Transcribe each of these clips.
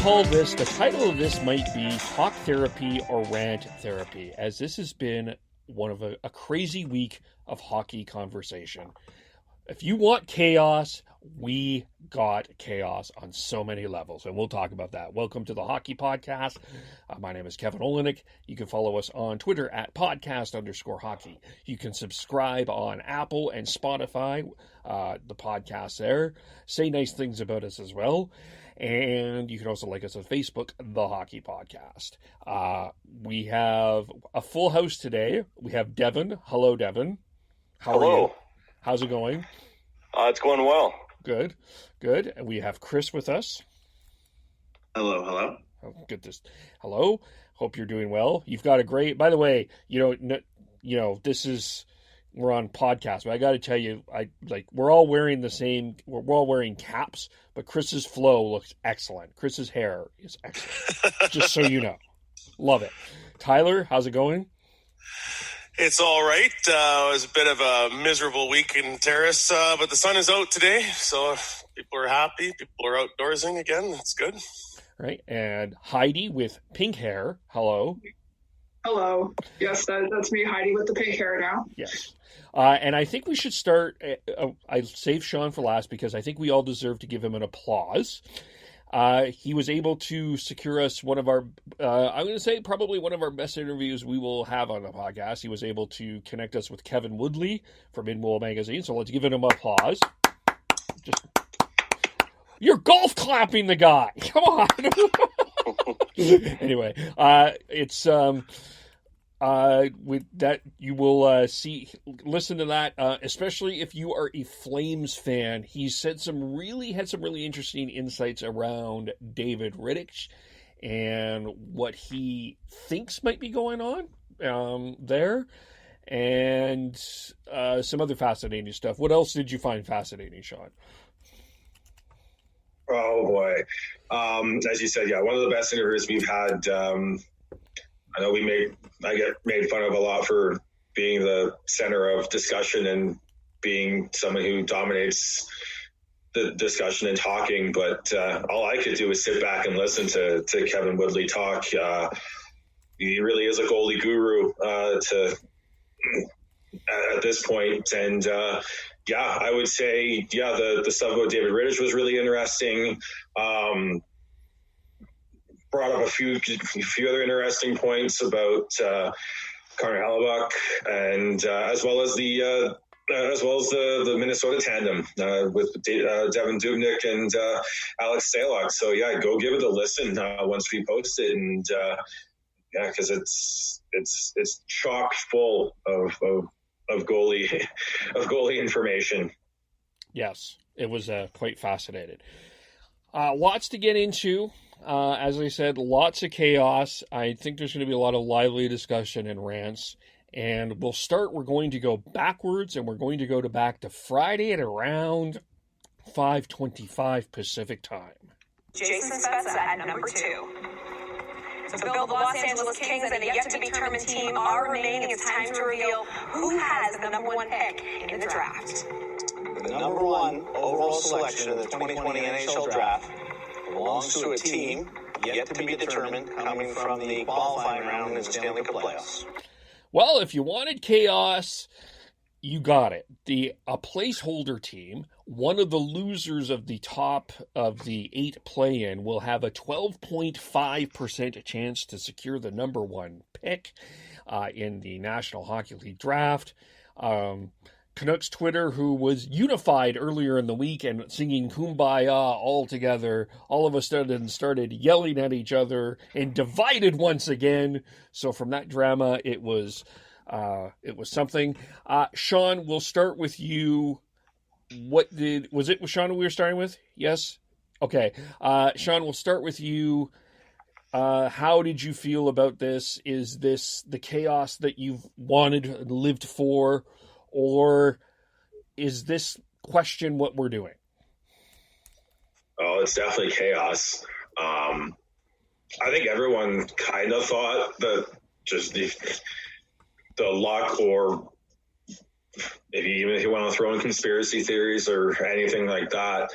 call this, the title of this might be Talk Therapy or Rant Therapy, as this has been one of a crazy week of hockey conversation. If you want chaos, we got chaos on so many levels, and we'll talk about that. Welcome to the Hockey Podcast. My name is Kevin Olenek. You can follow us on Twitter at podcast_hockey. You can subscribe on Apple and Spotify, the podcast there. Say nice things about us as well. And you can also like us on Facebook, The Hockey Podcast. We have a full house today. We have Devin. Hello, Devin. How are you? How's it going? It's going well. Good, good. And we have Chris with us. Hello. Oh, good. Hello. Hope you're doing well. You've got a great. By the way, this is we're on podcast, but I got to tell you, we're all wearing the same. We're all wearing caps, but Chris's flow looks excellent. Chris's hair is excellent. Just so you know, love it. Tyler, how's it going? It's all right. It was a bit of a miserable week in Terrace, but the sun is out today, so people are happy. People are outdoorsing again. That's good. Right. And Heidi with pink hair. Hello. Hello. Yes, that's me, Heidi, with the pink hair now. Yes. And I think we should start. I saved Sean for last because I think we all deserve to give him an applause. He was able to secure us one of our, I'm going to say probably one of our best interviews we will have on the podcast. He was able to connect us with Kevin Woodley from In-Wool Magazine. So let's give him applause. You're golf clapping the guy. Come on. Anyway, it's, with that, you will listen to that, especially if you are a Flames fan. He had some really interesting insights around David Rittich and what he thinks might be going on there, and some other fascinating stuff. What else did you find fascinating, Sean? Oh boy, as you said, yeah, one of the best interviews we've had. I know I get made fun of a lot for being the center of discussion and being someone who dominates the discussion and talking, but all I could do was sit back and listen to Kevin Woodley talk. He really is a goalie guru at this point. And I would say, the stuff about David Rittich was really interesting. Brought up a few other interesting points about Connor Hellebuck and as well as the Minnesota tandem with Devin Dubnyk and Alex Stalock. So go give it a listen once we post it, and because it's chock full of goalie information. Yes, it was quite fascinating. Lots to get into. As I said, lots of chaos. I think there's going to be a lot of lively discussion and rants. And we're going to go backwards, and we're going to go back to Friday at around 5:25 Pacific time. Jason Spezza at number 2. To build the Los Angeles Kings and a yet-to-be-determined team are remaining. It's time to reveal who has the number 1 pick in the draft. The number 1 overall selection in the 2020 NHL Draft belongs to a team yet to be determined, coming from the qualifying round in the Stanley Cup playoffs. Well, if you wanted chaos, you got it. A placeholder team, one of the losers of the top of the 8 play-in, will have a 12.5% chance to secure the number 1 pick in the National Hockey League Draft. Canucks Twitter, who was unified earlier in the week and singing Kumbaya all together, all of a sudden started yelling at each other and divided once again. So from that drama, it was something. Sean, we'll start with you. Was it Sean we were starting with? Yes? Okay. Sean, we'll start with you. How did you feel about this? Is this the chaos that you've wanted and lived for? Or is this question what we're doing? Oh, it's definitely chaos. I think everyone kind of thought that just the luck or even if you want to throw in conspiracy theories or anything like that,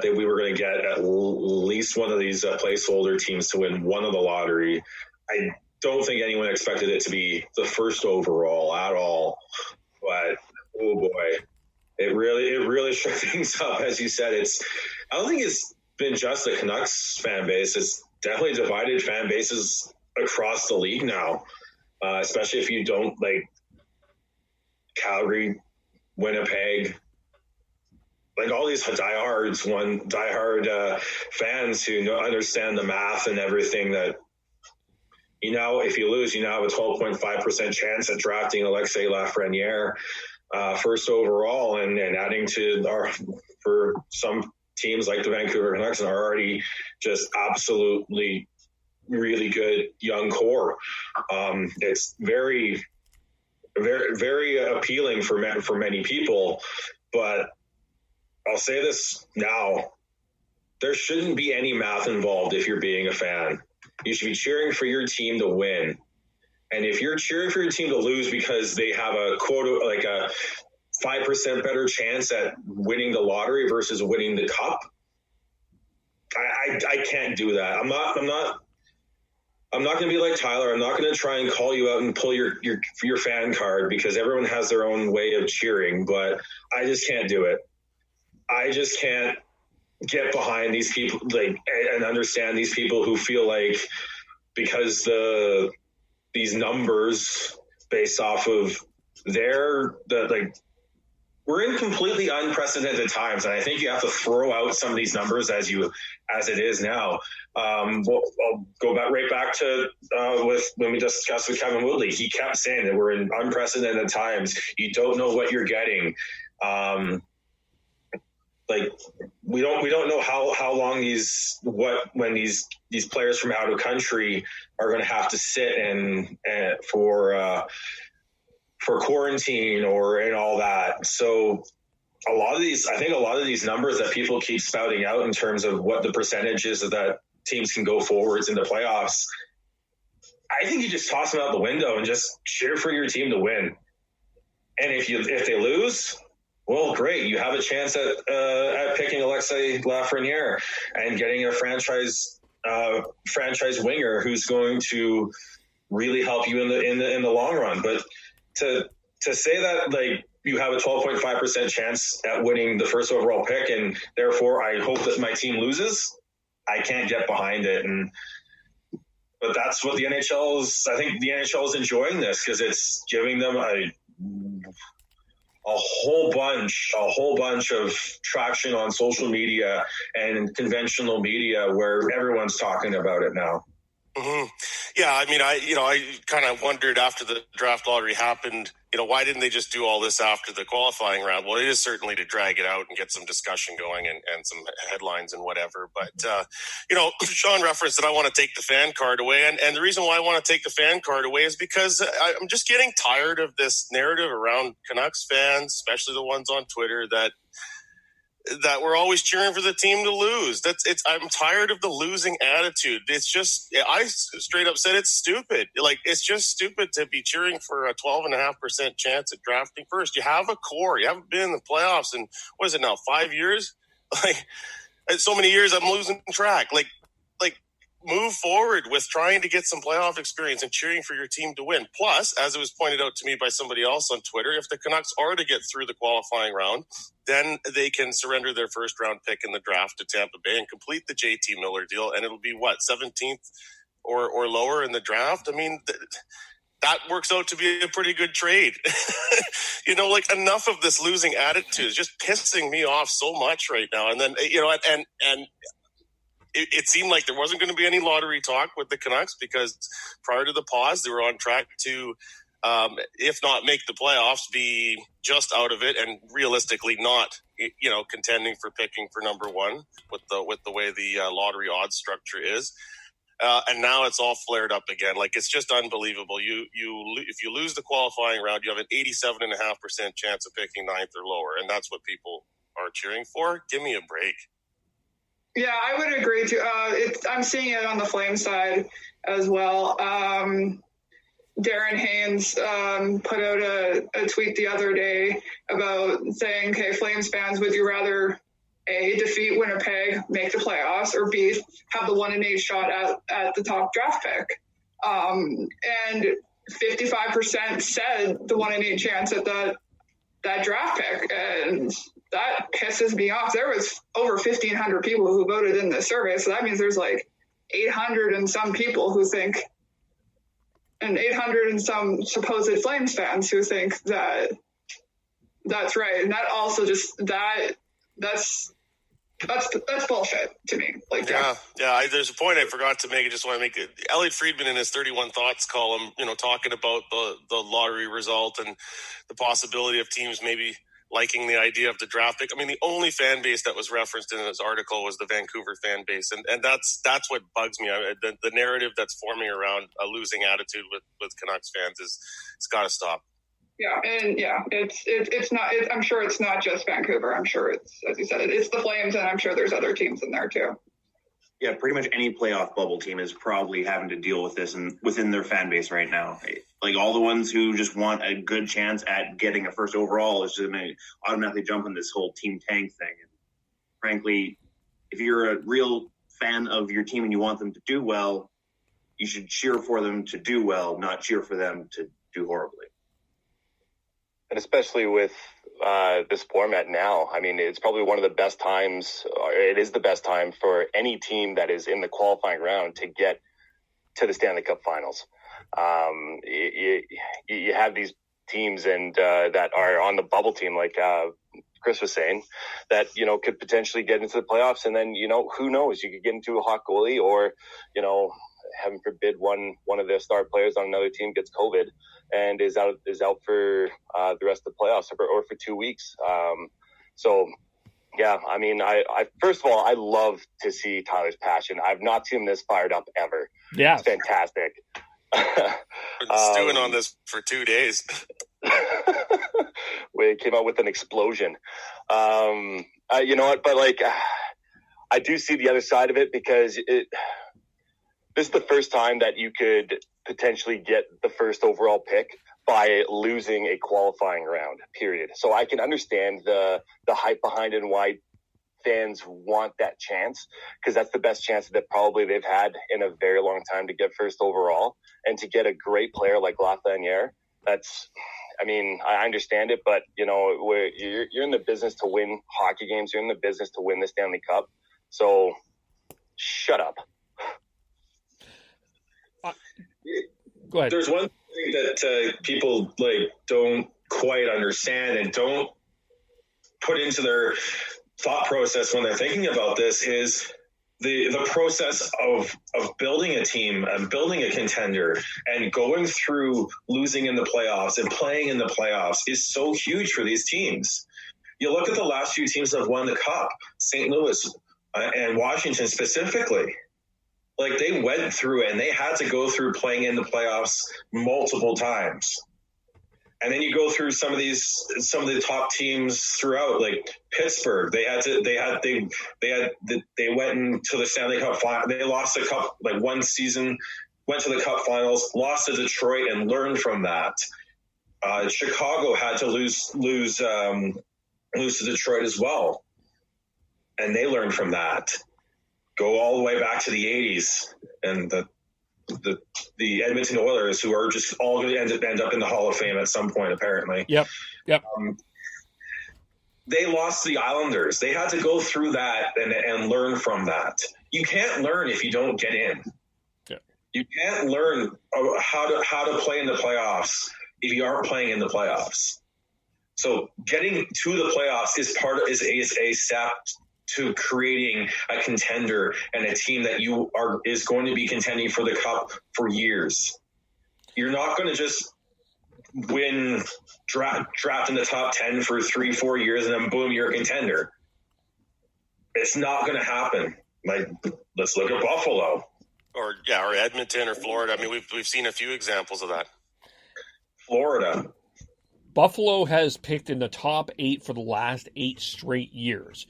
we were going to get at least one of these placeholder teams to win one of the lottery. I don't think anyone expected it to be the first overall at all, but oh boy, it really shook things up. As you said, I don't think it's been just the Canucks fan base. It's definitely divided fan bases across the league now, especially if you don't like Calgary, Winnipeg, like all these diehard fans who understand the math and everything that, if you lose, have a 12.5% chance at drafting Alexis Lafreniere first overall and adding to for some teams like the Vancouver Canucks and are already just absolutely really good young core. It's very, very, very appealing for many people, but I'll say this now, there shouldn't be any math involved if you're being a fan. You should be cheering for your team to win. And if you're cheering for your team to lose because they have a quota, like a 5% better chance at winning the lottery versus winning the cup, I can't do that. I'm not going to be like Tyler. I'm not going to try and call you out and pull your fan card because everyone has their own way of cheering, but I just can't do it. I just can't get behind these people and understand these people who feel like because these numbers based off of we're in completely unprecedented times, and I think you have to throw out some of these numbers as it is now. I'll go right back to with when we discussed with Kevin Woodley. He kept saying that we're in unprecedented times. You don't know what you're getting. We don't know how long when these players from out of country are going to have to sit and for quarantine and all that. So I think a lot of these numbers that people keep spouting out in terms of what the percentage is that teams can go forwards in the playoffs, I think you just toss them out the window and just cheer for your team to win. And if they lose, well, great. You have a chance at picking Alexis Lafreniere and getting a franchise winger who's going to really help you in the long run. But to say that you have a 12.5% chance at winning the first overall pick and therefore I hope that my team loses, I can't get behind it. But that's what the NHL is. I think the NHL is enjoying this because it's giving them a whole bunch of traction on social media and conventional media where everyone's talking about it now. Mm-hmm. Yeah, I mean, I kind of wondered after the draft lottery happened, why didn't they just do all this after the qualifying round? Well, it is certainly to drag it out and get some discussion going and some headlines and whatever. But, Sean referenced that I want to take the fan card away. And the reason why I want to take the fan card away is because I'm just getting tired of this narrative around Canucks fans, especially the ones on Twitter, that we're always cheering for the team to lose. I'm tired of the losing attitude. It's just, I straight up said it's stupid. It's just stupid to be cheering for a 12.5% chance at drafting first. You have a core. You haven't been in the playoffs in, what is it now, 5 years? So many years I'm losing track. Move forward with trying to get some playoff experience and cheering for your team to win. Plus, as it was pointed out to me by somebody else on Twitter, if the Canucks are to get through the qualifying round, then they can surrender their first round pick in the draft to Tampa Bay and complete the JT Miller deal. And it'll be 17th or lower in the draft. I mean, that works out to be a pretty good trade. Enough of this losing attitude is just pissing me off so much right now. And then, and it seemed like there wasn't going to be any lottery talk with the Canucks because prior to the pause, they were on track to, if not make the playoffs, be just out of it and realistically not, contending for picking for number one with the way the lottery odds structure is. And now it's all flared up again. It's just unbelievable. If you lose the qualifying round, you have an 87.5% chance of picking ninth or lower, and that's what people are cheering for. Give me a break. Yeah, I would agree too. I'm seeing it on the Flame side as well. Darren Haynes put out a tweet the other day about saying, okay, Flames fans, would you rather A, defeat Winnipeg, make the playoffs, or B, have the 1-8 shot at the top draft pick? And 55% said the 1-8 chance at that draft pick. And that pisses me off. There was over 1,500 people who voted in this survey. So that means there's like 800 and some people who think, and 800 and some supposed Flames fans who think that that's right. And that also just, that's bullshit to me. Like, There's a point I forgot to make. I just want to make it. Elliot Friedman in his 31 Thoughts column, talking about the lottery result and the possibility of teams maybe liking the idea of the draft pick. I mean, the only fan base that was referenced in this article was the Vancouver fan base, and that's what bugs me. The narrative that's forming around a losing attitude with Canucks fans it's got to stop. Yeah, and it's not. I'm sure it's not just Vancouver. I'm sure it's, as you said, it's the Flames, and I'm sure there's other teams in there too. Yeah, pretty much any playoff bubble team is probably having to deal with this and within their fan base right now. Like all the ones who just want a good chance at getting a first overall is just going to automatically jump on this whole team tank thing. And frankly, if you're a real fan of your team and you want them to do well, you should cheer for them to do well, not cheer for them to do horribly. And especially with this format now, I mean, it's probably one of the best times, or it is the best time for any team that is in the qualifying round to get to the Stanley Cup Finals. You have these teams and that are on the bubble team, like Chris was saying, that, could potentially get into the playoffs. And then, who knows, you could get into a hot goalie or, heaven forbid, one of the star players on another team gets COVID and is out for the rest of the playoffs or for 2 weeks. So, yeah, I mean, I first of all, I love to see Tyler's passion. I've not seen him this fired up ever. Yeah, it's fantastic. Been stewing on this for 2 days. We came out with an explosion. You know what? But I do see the other side of it because this is the first time that you could potentially get the first overall pick by losing a qualifying round, period. So I can understand the hype behind it and why fans want that chance, because that's the best chance that probably they've had in a very long time to get first overall. And to get a great player like Lafreniere, I understand it, but, you're in the business to win hockey games. You're in the business to win the Stanley Cup. So shut up. Go ahead. There's one thing that people don't quite understand and don't put into their thought process when they're thinking about this is the process of building a team and building a contender and going through losing in the playoffs and playing in the playoffs is so huge for these teams. You look at the last few teams that have won the Cup, St. Louis and Washington specifically. They went through it and they had to go through playing in the playoffs multiple times. And then you go through some of the top teams throughout, like Pittsburgh. They went into the Stanley Cup final. They lost the cup one season, went to the Cup Finals, lost to Detroit, and learned from that. Chicago had to lose to Detroit as well, and they learned from that. Go all the way back to the 80s and the Edmonton Oilers, who are just all going to end up in the Hall of Fame at some point, apparently. Yep. They lost to the Islanders. They had to go through that and learn from that. You can't learn if you don't get in. Yeah. You can't learn how to play in the playoffs if you aren't playing in the playoffs. So getting to the playoffs is a step to creating a contender and a team that is going to be contending for the Cup for years. You're not going to just win draft in the top 10 for 3-4 years and then boom, you're a contender. It's not going to happen. Let's look at Buffalo or Edmonton or Florida. I mean, we've seen a few examples of that. Florida. Buffalo has picked in the top 8 for the last 8 straight years.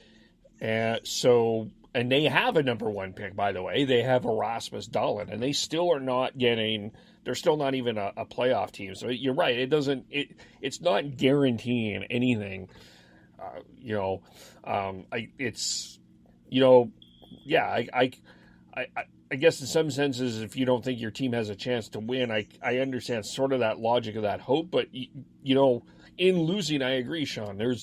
So and they have a number 1 pick, by the way. They have Erasmus Dahlin, and they still are not getting. They're still not even a playoff team. So you're right. It doesn't. It's not guaranteeing anything. I guess in some senses, if you don't think your team has a chance to win, I understand sort of that logic of that hope. But in losing, I agree, Sean. There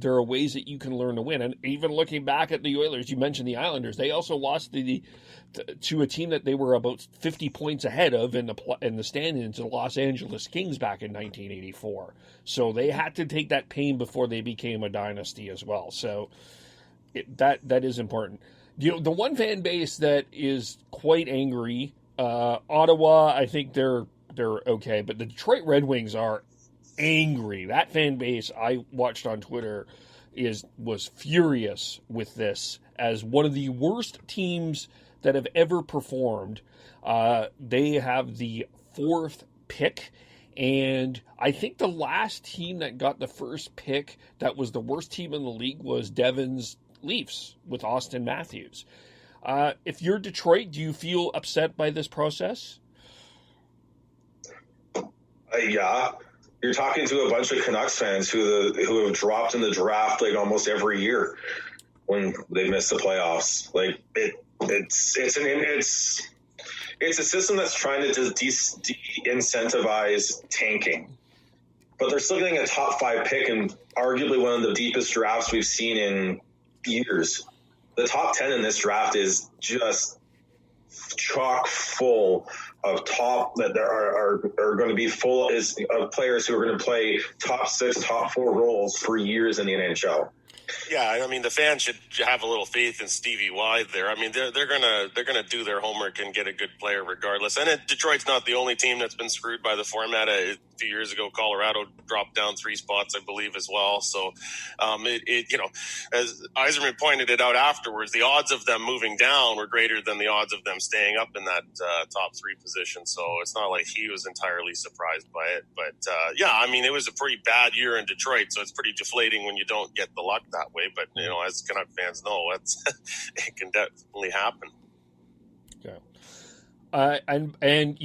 are ways that you can learn to win. And even looking back at the Oilers, you mentioned the Islanders. They also lost to a team that they were about 50 points ahead of in the standings, the Los Angeles Kings back in 1984. So they had to take that pain before they became a dynasty as well. So that is important. The one fan base that is quite angry, Ottawa, I think they're okay, but the Detroit Red Wings are angry. That fan base I watched on Twitter was furious with this as one of the worst teams that have ever performed. They have the 4th pick, and I think the last team that got the first pick that was the worst team in the league was Devin's Leafs with Austin Matthews. If you're Detroit, do you feel upset by this process? Yeah. You're talking to a bunch of Canucks fans who have dropped in the draft like almost every year when they miss the playoffs. Like it's a system that's trying to just de-incentivize tanking, but they're still getting a top 5 pick and arguably one of the deepest drafts we've seen in years. The top 10 in this draft is just chock full of top that there are going to be full of players who are going to play top 6, top 4 roles for years in the NHL. Yeah, I mean, the fans should have a little faith in Stevie Wide there. I mean, they're gonna do their homework and get a good player regardless. And Detroit's not the only team that's been screwed by the format. A few years ago, Colorado dropped down 3 spots, I believe, as well. So, as Yzerman pointed it out afterwards, the odds of them moving down were greater than the odds of them staying up in that top 3 position. So it's not like he was entirely surprised by it. But I mean, it was a pretty bad year in Detroit, so it's pretty deflating when you don't get the luck that way. But as Canuck fans know, it can definitely happen. Okay. And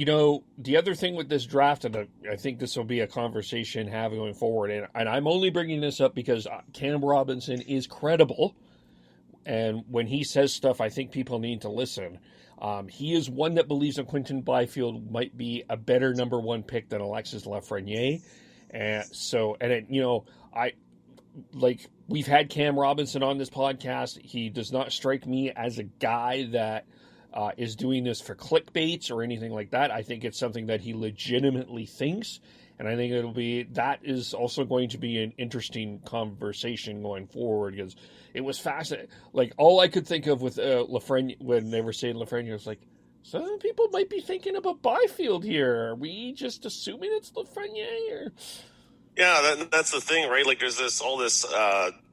the other thing with this draft, and I think this will be a conversation have going forward, and I'm only bringing this up because Cam Robinson is credible, and when he says stuff, I think people need to listen. He is one that believes that Quinton Byfield might be a better number 1 pick than Alexis Lafreniere, we've had Cam Robinson on this podcast. He does not strike me as a guy that is doing this for clickbaits or anything like that. I think it's something that he legitimately thinks, and I think that is also going to be an interesting conversation going forward, because it was fascinating. Like, all I could think of with Lafreniere, when they were saying Lafreniere, was like, some people might be thinking about Byfield here. Are we just assuming it's Lafreniere? Yeah, that's the thing, right? Like, there's all this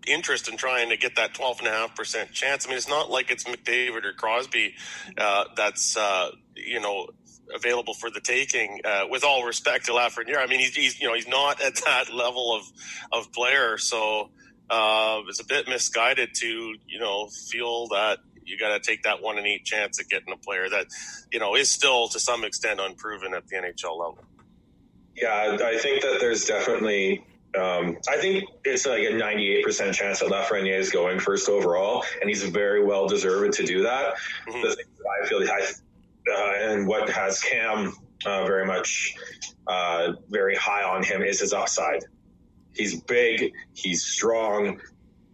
interest in trying to get that 12.5% chance. I mean, it's not like it's McDavid or Crosby that's available for the taking. With all respect to Lafreniere, I mean, he's not at that level of player, so it's a bit misguided to feel that you got to take that 1 in 8 chance at getting a player that is still to some extent unproven at the NHL level. Yeah, I think that there's definitely I think it's like a 98% chance that Lafreniere is going first overall, and he's very well deserved to do that. Mm-hmm. The thing that I feel and what has Cam very much very high on him is his upside. He's big, he's strong,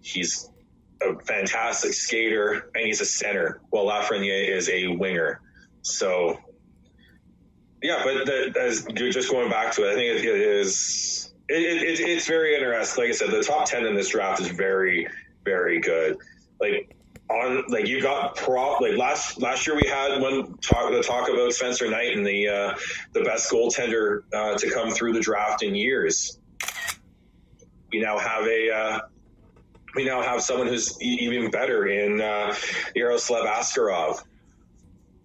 he's a fantastic skater, and he's a center, while Lafreniere is a winger. So yeah, but as you're just going back to it, I think it's very interesting. Like I said, the top 10 in this draft is very, very good. You got last year we had the talk about Spencer Knight and the best goaltender to come through the draft in years. We now have someone who's even better in Yaroslav Askarov.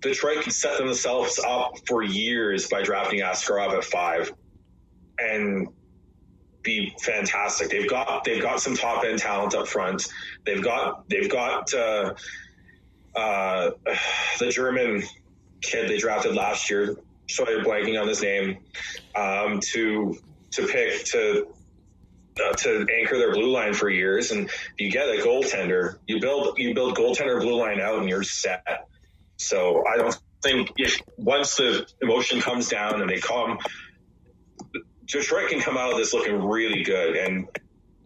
Detroit could set themselves up for years by drafting Askarov at 5 and be fantastic. They've got some top end talent up front. They've got the German kid they drafted last year, sorry, blanking on his name, to pick to anchor their blue line for years, and you get a goaltender. You build goaltender blue line out, and you're set. So I don't think once the emotion comes down and they come, Detroit can come out of this looking really good. And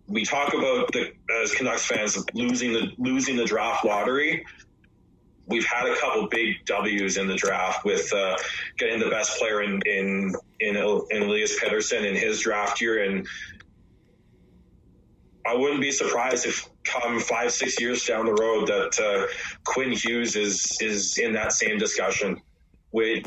we talk about as Canucks fans losing the draft lottery. We've had a couple big W's in the draft with getting the best player in Elias Pettersson in his draft year, and I wouldn't be surprised if come 5-6 years down the road that Quinn Hughes is in that same discussion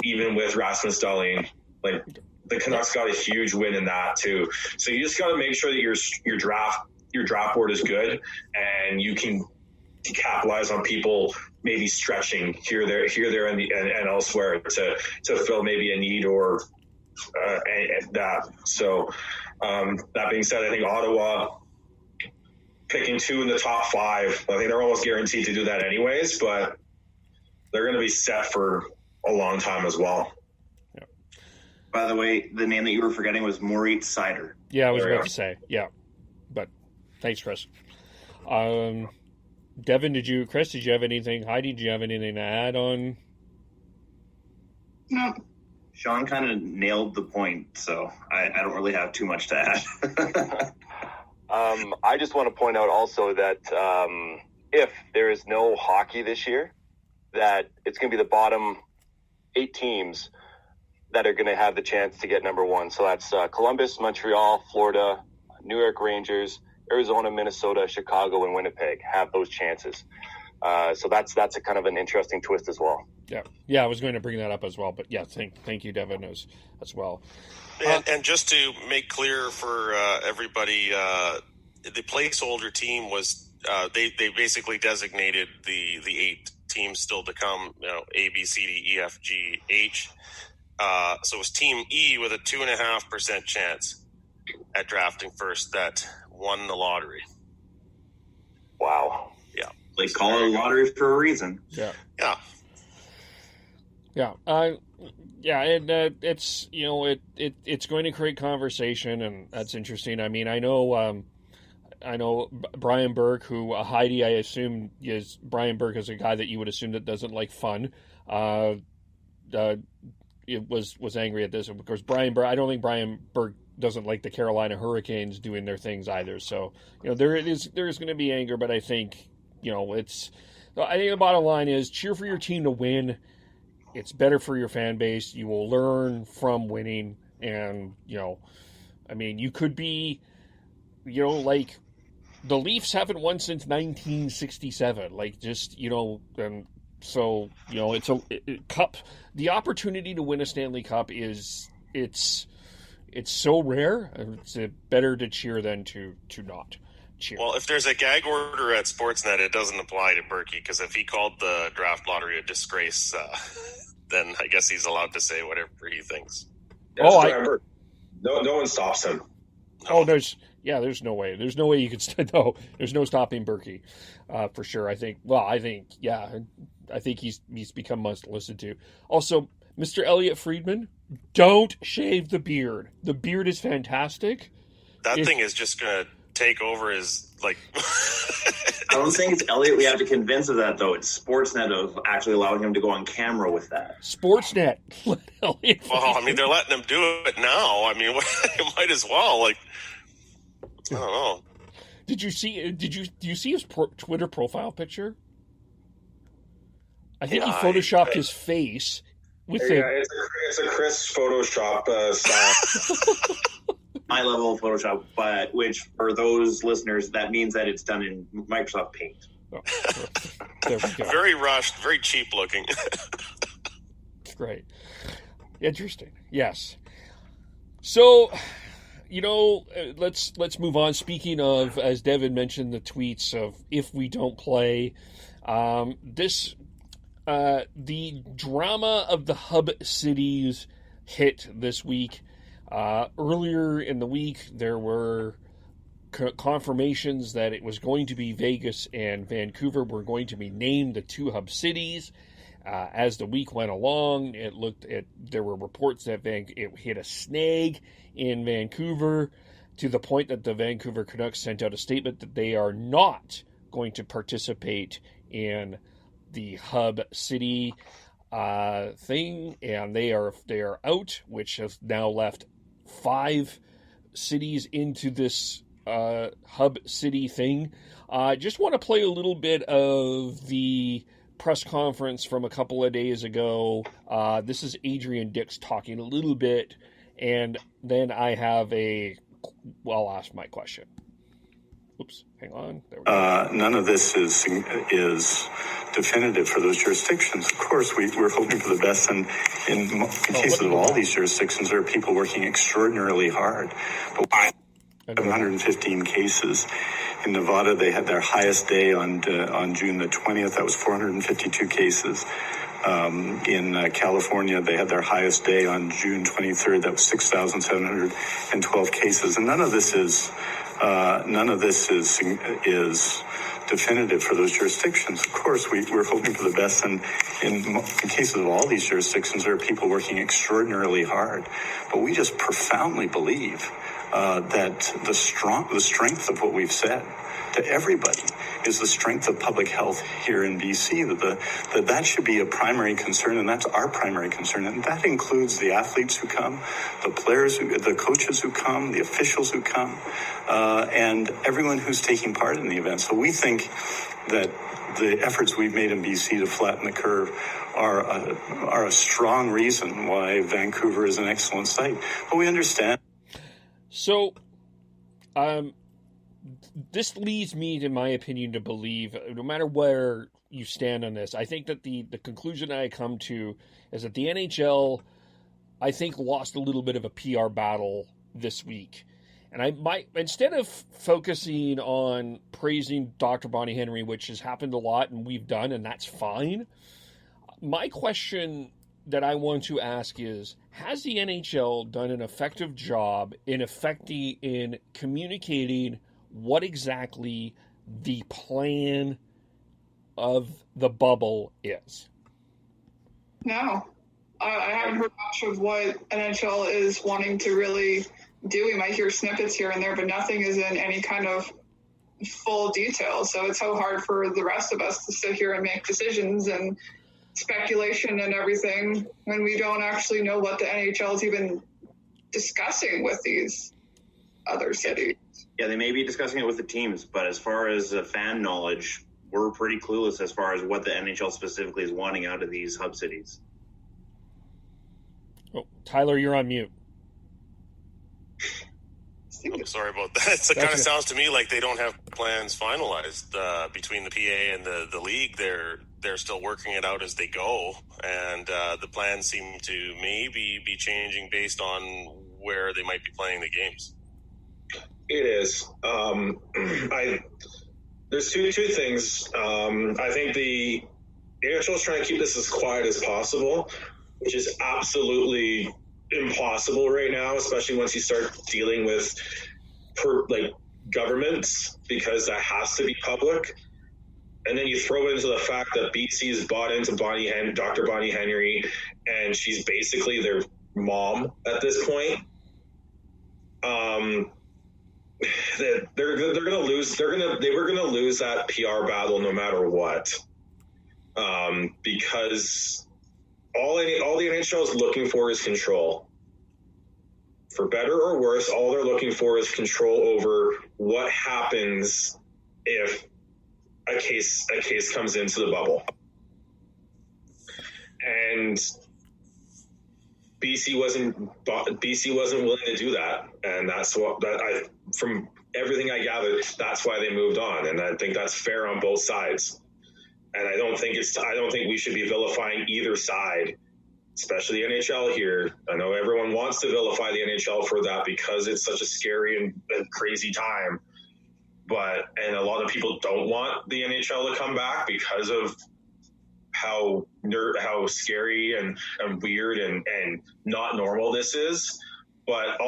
even with Rasmus Dahlin. Like, the Canucks got a huge win in that too. So you just got to make sure that your draft board is good, and you can capitalize on people maybe stretching here, there, and elsewhere to fill maybe a need or that. So that being said, I think Ottawa picking 2 in the top 5, I think they're almost guaranteed to do that anyways, but they're going to be set for a long time as well. Yeah. By the way, the name that you were forgetting was Moritz Seider. Yeah, I was about to say. Yeah. But thanks, Chris. Devin, Chris, did you have anything? Heidi, did you have anything to add on? No. Sean kind of nailed the point, so I don't really have too much to add. I just want to point out also that if there is no hockey this year, that it's going to be the bottom 8 teams that are going to have the chance to get number 1. So that's Columbus, Montreal, Florida, New York Rangers, Arizona, Minnesota, Chicago, and Winnipeg have those chances. So that's a kind of an interesting twist as well. Yeah, I was going to bring that up as well, but yeah, thank you, Devin, as well. And just to make clear for everybody, the placeholder team was they basically designated the 8 teams still to come, A, B, C, D, E, F, G, H. So it was Team E with a 2.5% chance at drafting first that won the lottery. Wow. Yeah. They call it a lottery for a reason. Yeah. Yeah. Yeah. And it's it's going to create conversation, and that's interesting. I mean, I know Brian Burke, who Heidi, I assume Brian Burke is a guy that you would assume that doesn't like fun. It was angry at this, and of course I don't think Brian Burke doesn't like the Carolina Hurricanes doing their things either. So there is going to be anger, but I think I think the bottom line is cheer for your team to win. It's better for your fan base. You will learn from winning, and I mean, you could be, like the Leafs haven't won since 1967. Like, just and so it's a cup. The opportunity to win a Stanley Cup it's so rare. It's better to cheer than to not cheer. Well, if there's a gag order at Sportsnet, it doesn't apply to Berkey, because if he called the draft lottery a disgrace, then I guess he's allowed to say whatever he thinks. No one stops him. Oh, there's no way. There's no way you could. No, there's no stopping Berkey, for sure. I think he's become must listen to. Also, Mr. Elliot Friedman, don't shave the beard. The beard is fantastic. That thing is just going to take over his, like... I don't think it's Elliot we have to convince of that, though. It's Sportsnet of actually allowing him to go on camera with that. Sportsnet. Well, I mean, they're letting him do it now. I mean, you might as well. Like, I don't know. Do you see his Twitter profile picture? I think he photoshopped his face with it's a Chris Photoshop style. High level of Photoshop, but which for those listeners, that means that it's done in Microsoft Paint. Oh, there we go. Very rushed, very cheap looking. Great. Interesting. Yes. So, let's move on. Speaking of, as Devin mentioned, the tweets of if we don't play, the drama of the hub cities hit this week. Earlier in the week, there were confirmations that it was going to be Vegas and Vancouver were going to be named the two hub cities. As the week went along, there were reports that it hit a snag in Vancouver, to the point that the Vancouver Canucks sent out a statement that they are not going to participate in the hub city thing, and they are out, which has now left 5 cities into this hub city thing. Just want to play a little bit of the press conference from a couple of days ago. This is Adrian Dix talking a little bit, and then I have I'll ask my question. Oops, hang on. There we go. None of this is definitive for those jurisdictions. Of course, we're hoping for the best, and in cases of all these jurisdictions, there are people working extraordinarily hard. But 115 cases. In Nevada, they had their highest day on June the 20th. That was 452 cases. In California, they had their highest day on June 23rd. That was 6,712 cases. And none of this is definitive for those jurisdictions. Of course, we're hoping for the best, and in cases of all these jurisdictions, there are people working extraordinarily hard. But we just profoundly believe that the strength of what we've said to everybody is the strength of public health here in BC, that should be a primary concern, and that's our primary concern. And that includes the athletes who come, the players, the coaches who come, the officials who come, and everyone who's taking part in the event. So we think that the efforts we've made in BC to flatten the curve are a strong reason why Vancouver is an excellent site. But we understand. So, this leads me, in my opinion, to believe, no matter where you stand on this, I think that the conclusion I come to is that the NHL, I think, lost a little bit of a PR battle this week. And I might, instead of focusing on praising Dr. Bonnie Henry, which has happened a lot and we've done, and that's fine, my question that I want to ask is, has the NHL done an effective job in communicating what exactly the plan of the bubble is? No. I haven't heard much of what NHL is wanting to really do. We might hear snippets here and there, but nothing is in any kind of full detail. So it's so hard for the rest of us to sit here and make decisions and speculation and everything when we don't actually know what the NHL is even discussing with these other cities. Yeah, they may be discussing it with the teams, but as far as fan knowledge, we're pretty clueless as far as what the NHL specifically is wanting out of these hub cities. Oh, Tyler, you're on mute. I'm sorry about that. It kind of sounds to me like they don't have plans finalized between the PA and the league. They're still working it out as they go, and the plans seem to maybe be changing based on where they might be playing the games. It is. There's two things. I think the NHL is trying to keep this as quiet as possible, which is absolutely impossible right now, especially once you start dealing with governments, because that has to be public. And then you throw into the fact that BC's bought into Dr. Bonnie Henry, and she's basically their mom at this point. They're going to lose. They were going to lose that PR battle no matter what, because all the NHL is looking for is control. For better or worse, all they're looking for is control over what happens if a case comes into the bubble. And BC wasn't willing to do that, and from everything I gathered, that's why they moved on, and I think that's fair on both sides. And I don't think we should be vilifying either side, especially the NHL here. I know everyone wants to vilify the NHL for that because it's such a scary and crazy time, and a lot of people don't want the NHL to come back because of how scary and weird and not normal this is. but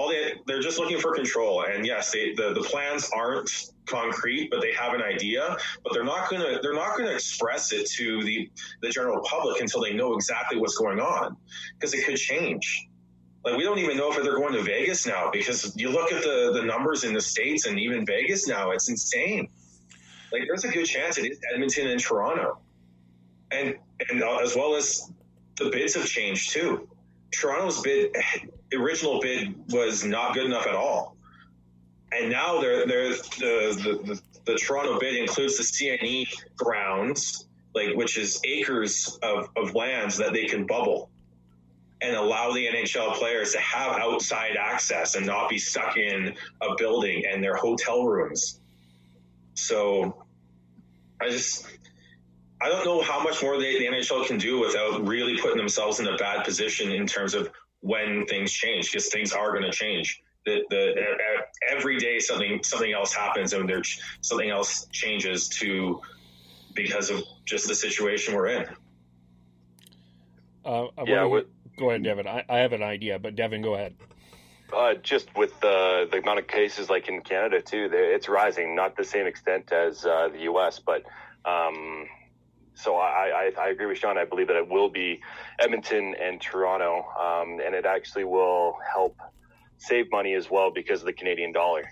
they're just looking for control. And yes, the plans aren't concrete, but they have an idea. But they're not gonna express it to the general public until they know exactly what's going on, because it could change. Like, we don't even know if they're going to Vegas now, because you look at the numbers in the States and even Vegas now, it's insane. Like, there's a good chance it is Edmonton and Toronto, and as well as the bids have changed too. Toronto's original bid was not good enough at all, and now the Toronto bid includes the CNE grounds, which is acres of lands that they can bubble and allow the NHL players to have outside access and not be stuck in a building and their hotel rooms. So I don't know how much more the NHL can do without really putting themselves in a bad position in terms of when things change, because things are going to change. Every day something else happens, and something else changes because of just the situation we're in. Go ahead, Devin. I have an idea, but Devin, go ahead. Just with the amount of cases like in Canada too, it's rising, not the same extent as the U.S., but so I agree with Sean. I believe that it will be Edmonton and Toronto, and it actually will help save money as well because of the Canadian dollar.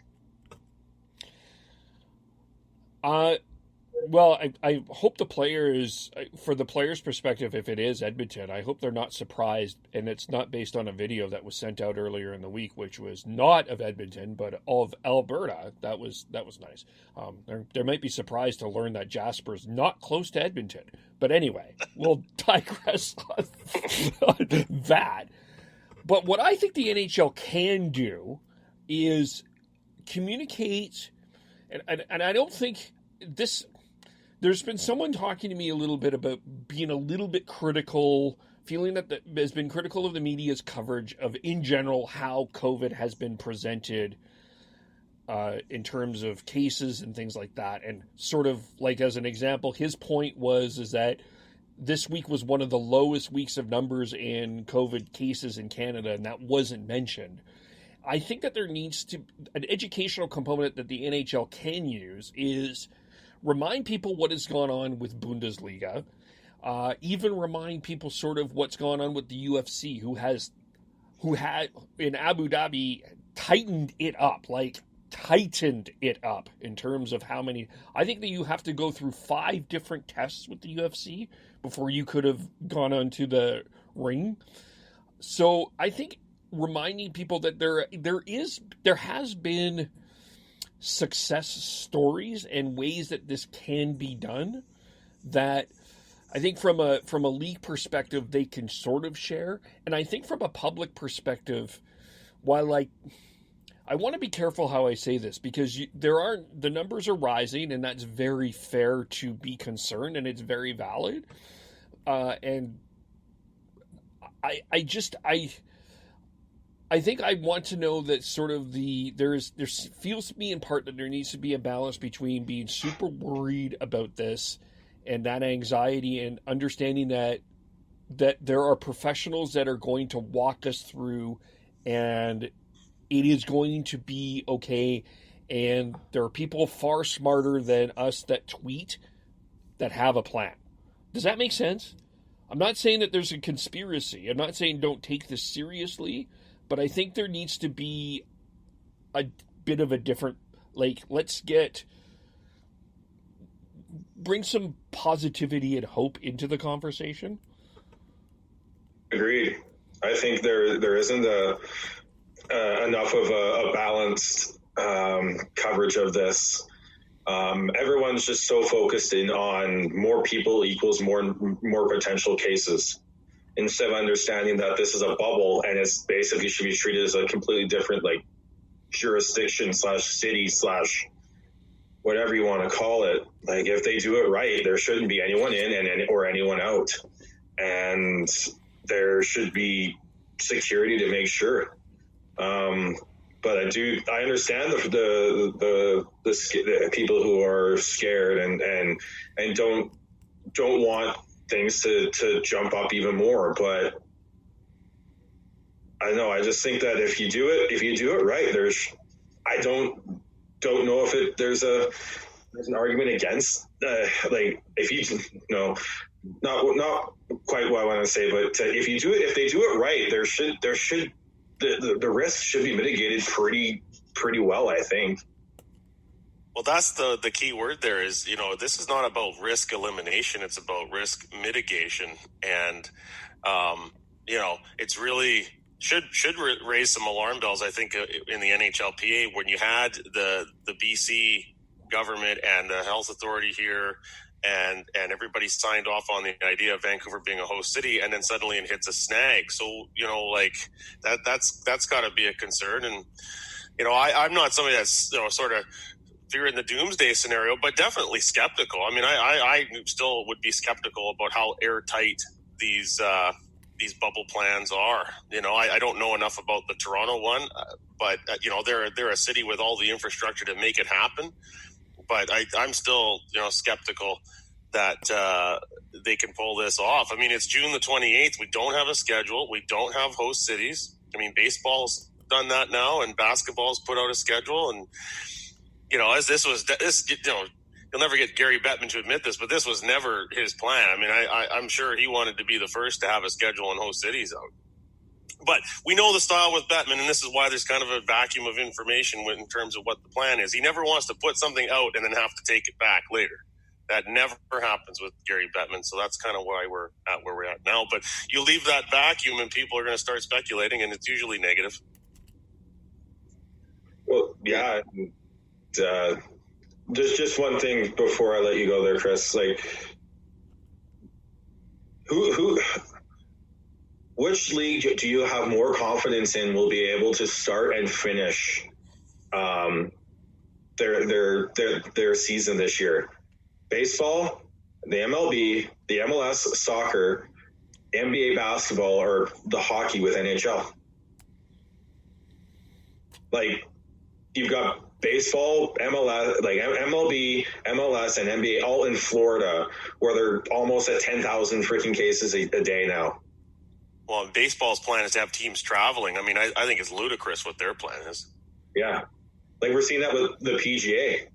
Well, I hope the players, for the players' perspective, if it is Edmonton, I hope they're not surprised, and it's not based on a video that was sent out earlier in the week, which was not of Edmonton, but of Alberta. That was nice. They might be surprised to learn that Jasper's not close to Edmonton. But anyway, we'll digress on that. But what I think the NHL can do is communicate, and I don't think this... There's been someone talking to me a little bit about being a little bit critical, feeling that has been critical of the media's coverage of, in general, how COVID has been presented in terms of cases and things like that. And sort of like, as an example, his point is that this week was one of the lowest weeks of numbers in COVID cases in Canada, and that wasn't mentioned. I think that there needs to, an educational component that the NHL can use is remind people what has gone on with Bundesliga, even remind people sort of what's gone on with the UFC, who had in Abu Dhabi tightened it up in terms of how many. I think that you have to go through 5 different tests with the UFC before you could have gone onto the ring. So I think reminding people that there has been success stories and ways that this can be done, that I think from a league perspective they can sort of share, and I think from a public perspective, while I want to be careful how I say this, because the numbers are rising, and that's very fair to be concerned, and it's very valid, and I think I want to know that sort of there feels to me in part that there needs to be a balance between being super worried about this and that anxiety, and understanding that there are professionals that are going to walk us through, and it is going to be okay. And there are people far smarter than us that tweet that have a plan. Does that make sense? I'm not saying that there's a conspiracy. I'm not saying don't take this seriously. But I think there needs to be a bit of a different, bring some positivity and hope into the conversation. Agreed. I think there isn't enough of a balanced coverage of this. Everyone's just so focused in on more people equals more potential cases, instead of understanding that this is a bubble and it's basically should be treated as a completely different jurisdiction / city / whatever you want to call it. If they do it right, there shouldn't be anyone in or anyone out, and there should be security to make sure. But I understand the people who are scared and don't want things to jump up even more, but I know. I just think that if you do it right, I don't know if there's an argument against like if you not quite what I want to say, but if they do it right, the risk should be mitigated pretty well, I think. Well, that's the key word there is, this is not about risk elimination. It's about risk mitigation. And, it's really should raise some alarm bells, I think, in the NHLPA when you had the BC government and the health authority here and everybody signed off on the idea of Vancouver being a host city, and then suddenly it hits a snag. So, that's got to be a concern. And, I'm not somebody that's, sort of fearing the doomsday scenario, but definitely skeptical. I mean, I still would be skeptical about how airtight these bubble plans are. I don't know enough about the Toronto one, but they're a city with all the infrastructure to make it happen. But I'm still skeptical that they can pull this off. I mean, it's June the 28th. We don't have a schedule. We don't have host cities. I mean, baseball's done that now, and basketball's put out a schedule. And as this, you'll never get Gary Bettman to admit this, but this was never his plan. I mean, I'm sure he wanted to be the first to have a schedule and host cities out. But we know the style with Bettman, and this is why there's kind of a vacuum of information in terms of what the plan is. He never wants to put something out and then have to take it back later. That never happens with Gary Bettman, so that's kind of why we're at where we're at now. But you leave that vacuum, and people are going to start speculating, and it's usually negative. Well, yeah. Just one thing before I let you go there, Chris. Like, which league do you have more confidence in will be able to start and finish their season this year? Baseball, the MLB, the MLS, soccer, NBA basketball, or the hockey with NHL? Like, you've got baseball, MLS, like MLB, MLS, and NBA all in Florida, where they're almost at 10,000 freaking cases a day now. Well, baseball's plan is to have teams traveling. I mean, I think it's ludicrous what their plan is. Yeah. Like, we're seeing that with the PGA.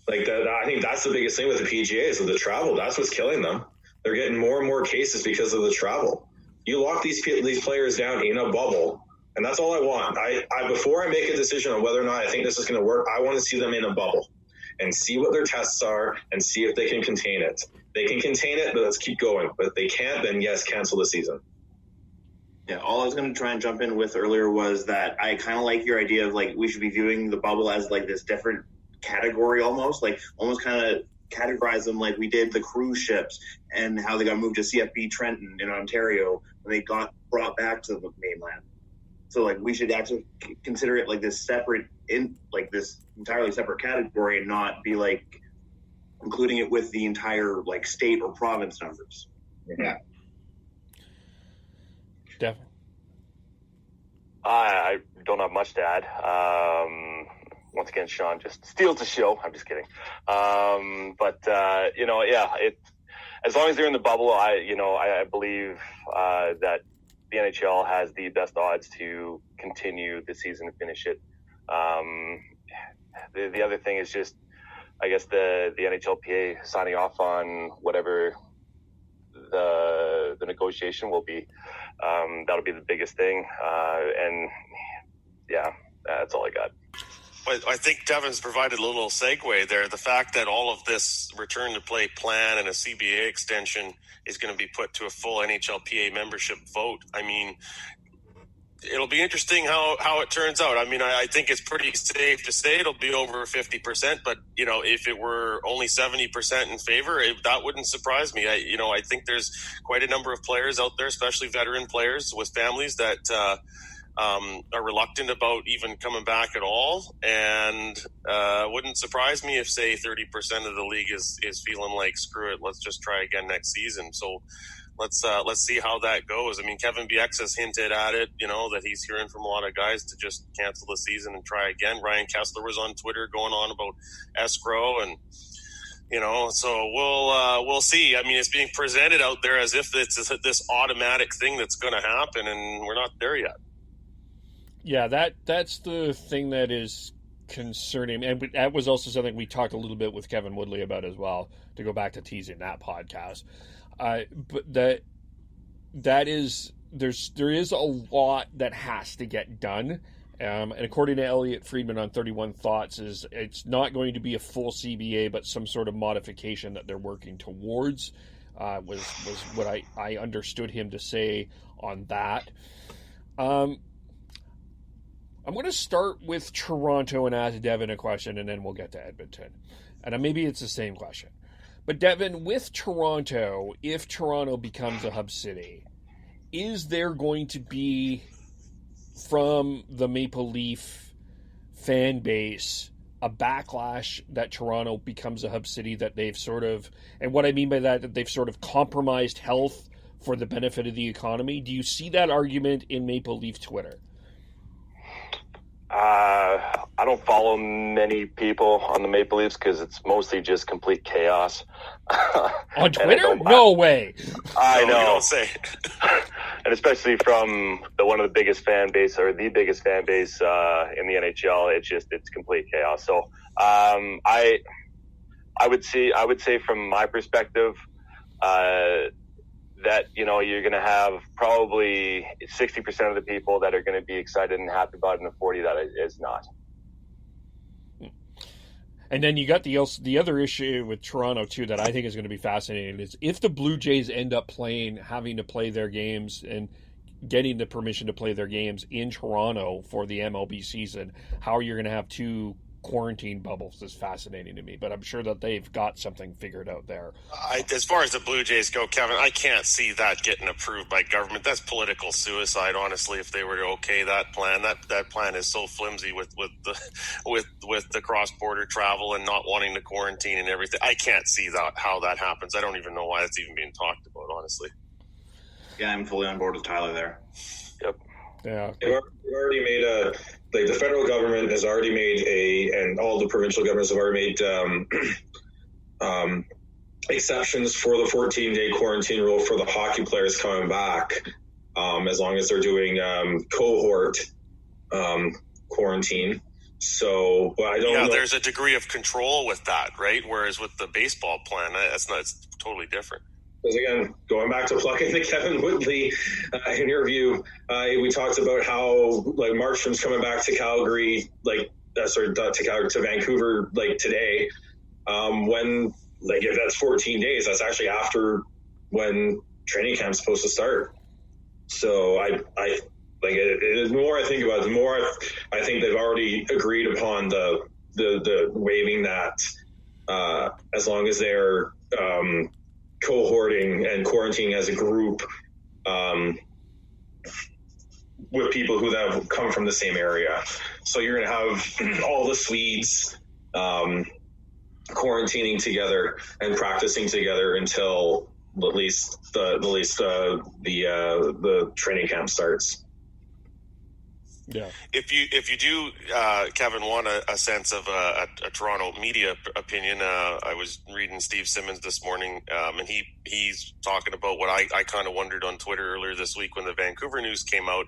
Like, I think that's the biggest thing with the PGA is with the travel. That's what's killing them. They're getting more and more cases because of the travel. You lock these players down in a bubble, and that's all I want. I before I make a decision on whether or not I think this is going to work, I want to see them in a bubble and see what their tests are and see if they can contain it. They can contain it, but let's keep going. But if they can't, then yes, cancel the season. Yeah, all I was going to try and jump in with earlier was that I kind of like your idea of, like, we should be viewing the bubble as, like, this different category almost kind of categorize them like we did the cruise ships and how they got moved to CFB Trenton in Ontario when they got brought back to the mainland. So, like, we should actually consider it like this separate, this entirely separate category and not be, like, including it with the entire, like, state or province numbers. Yeah. Devin? I don't have much to add. Once again, Sean just steals the show. I'm just kidding. As long as they're in the bubble, I believe that the NHL has the best odds to continue the season and finish it. The other thing is just, I guess, the NHLPA signing off on whatever the negotiation will be. That'll be the biggest thing. That's all I got. I think Devin's provided a little segue there. The fact that all of this return to play plan and a CBA extension is going to be put to a full NHLPA membership vote. I mean, it'll be interesting how it turns out. I mean, I think it's pretty safe to say it'll be over 50%, but, if it were only 70% in favor, that wouldn't surprise me. I think there's quite a number of players out there, especially veteran players with families that are reluctant about even coming back at all, and wouldn't surprise me if, say, 30% of the league is feeling like, screw it, let's just try again next season. So let's see how that goes. I mean, Kevin BX has hinted at it, that he's hearing from a lot of guys to just cancel the season and try again. Ryan Kessler was on Twitter going on about escrow, and So we'll see. I mean, it's being presented out there as if it's this automatic thing that's going to happen, and we're not there yet. Yeah, that's the thing that is concerning, and that was also something we talked a little bit with Kevin Woodley about as well, to go back to teasing that podcast. But there is a lot that has to get done. And according to Elliot Friedman on 31 Thoughts, it's not going to be a full CBA, but some sort of modification that they're working towards, was what I understood him to say on that. I'm going to start with Toronto and ask Devin a question, and then we'll get to Edmonton. And maybe it's the same question. But Devin, with Toronto, if Toronto becomes a hub city, is there going to be, from the Maple Leaf fan base, a backlash that Toronto becomes a hub city, that they've sort of, and what I mean by that they've sort of compromised health for the benefit of the economy? Do you see that argument in Maple Leaf Twitter? I don't follow many people on the Maple Leafs because it's mostly just complete chaos. On Twitter? No way. I know. You don't say. And especially from one of the biggest fan base, or the biggest fan base in the NHL, it's complete chaos. So I would say from my perspective, that you're going to have probably 60% of the people that are going to be excited and happy about it, and 40 that is not. And then you got the other issue with Toronto too that I think is going to be fascinating is if the Blue Jays end up having to play their games and getting the permission to play their games in Toronto for the MLB season, how you're going to have two quarantine bubbles is fascinating to me, but I'm sure that they've got something figured out there. As far as the Blue Jays go, Kevin, I can't see that getting approved by government. That's political suicide, honestly. If they were to okay that plan, that plan is so flimsy with the cross border travel and not wanting to quarantine and everything. I can't see how that happens. I don't even know why it's even being talked about, honestly. Yeah, I'm fully on board with Tyler there. Yep. Yeah. They've already made the federal government has already made and all the provincial governments have already made exceptions for the 14-day quarantine rule for the hockey players coming back, as long as they're doing cohort quarantine. So, but I don't know. There's a degree of control with that, right? Whereas with the baseball plan, it's totally different. Because again, going back to plugging the Kevin Woodley interview, we talked about how like Markstrom's coming back to Calgary, to Vancouver today. When if that's 14 days, that's actually after when training camp's supposed to start. So the more I think about it, the more I think they've already agreed upon the waiving that, as long as they're cohorting and quarantining as a group with people who have come from the same area. So you're going to have all the Swedes quarantining together and practicing together until at least the training camp starts. Yeah. If you do, Kevin, want a sense of a Toronto media opinion, I was reading Steve Simmons this morning, and he's talking about what I kind of wondered on Twitter earlier this week when the Vancouver news came out.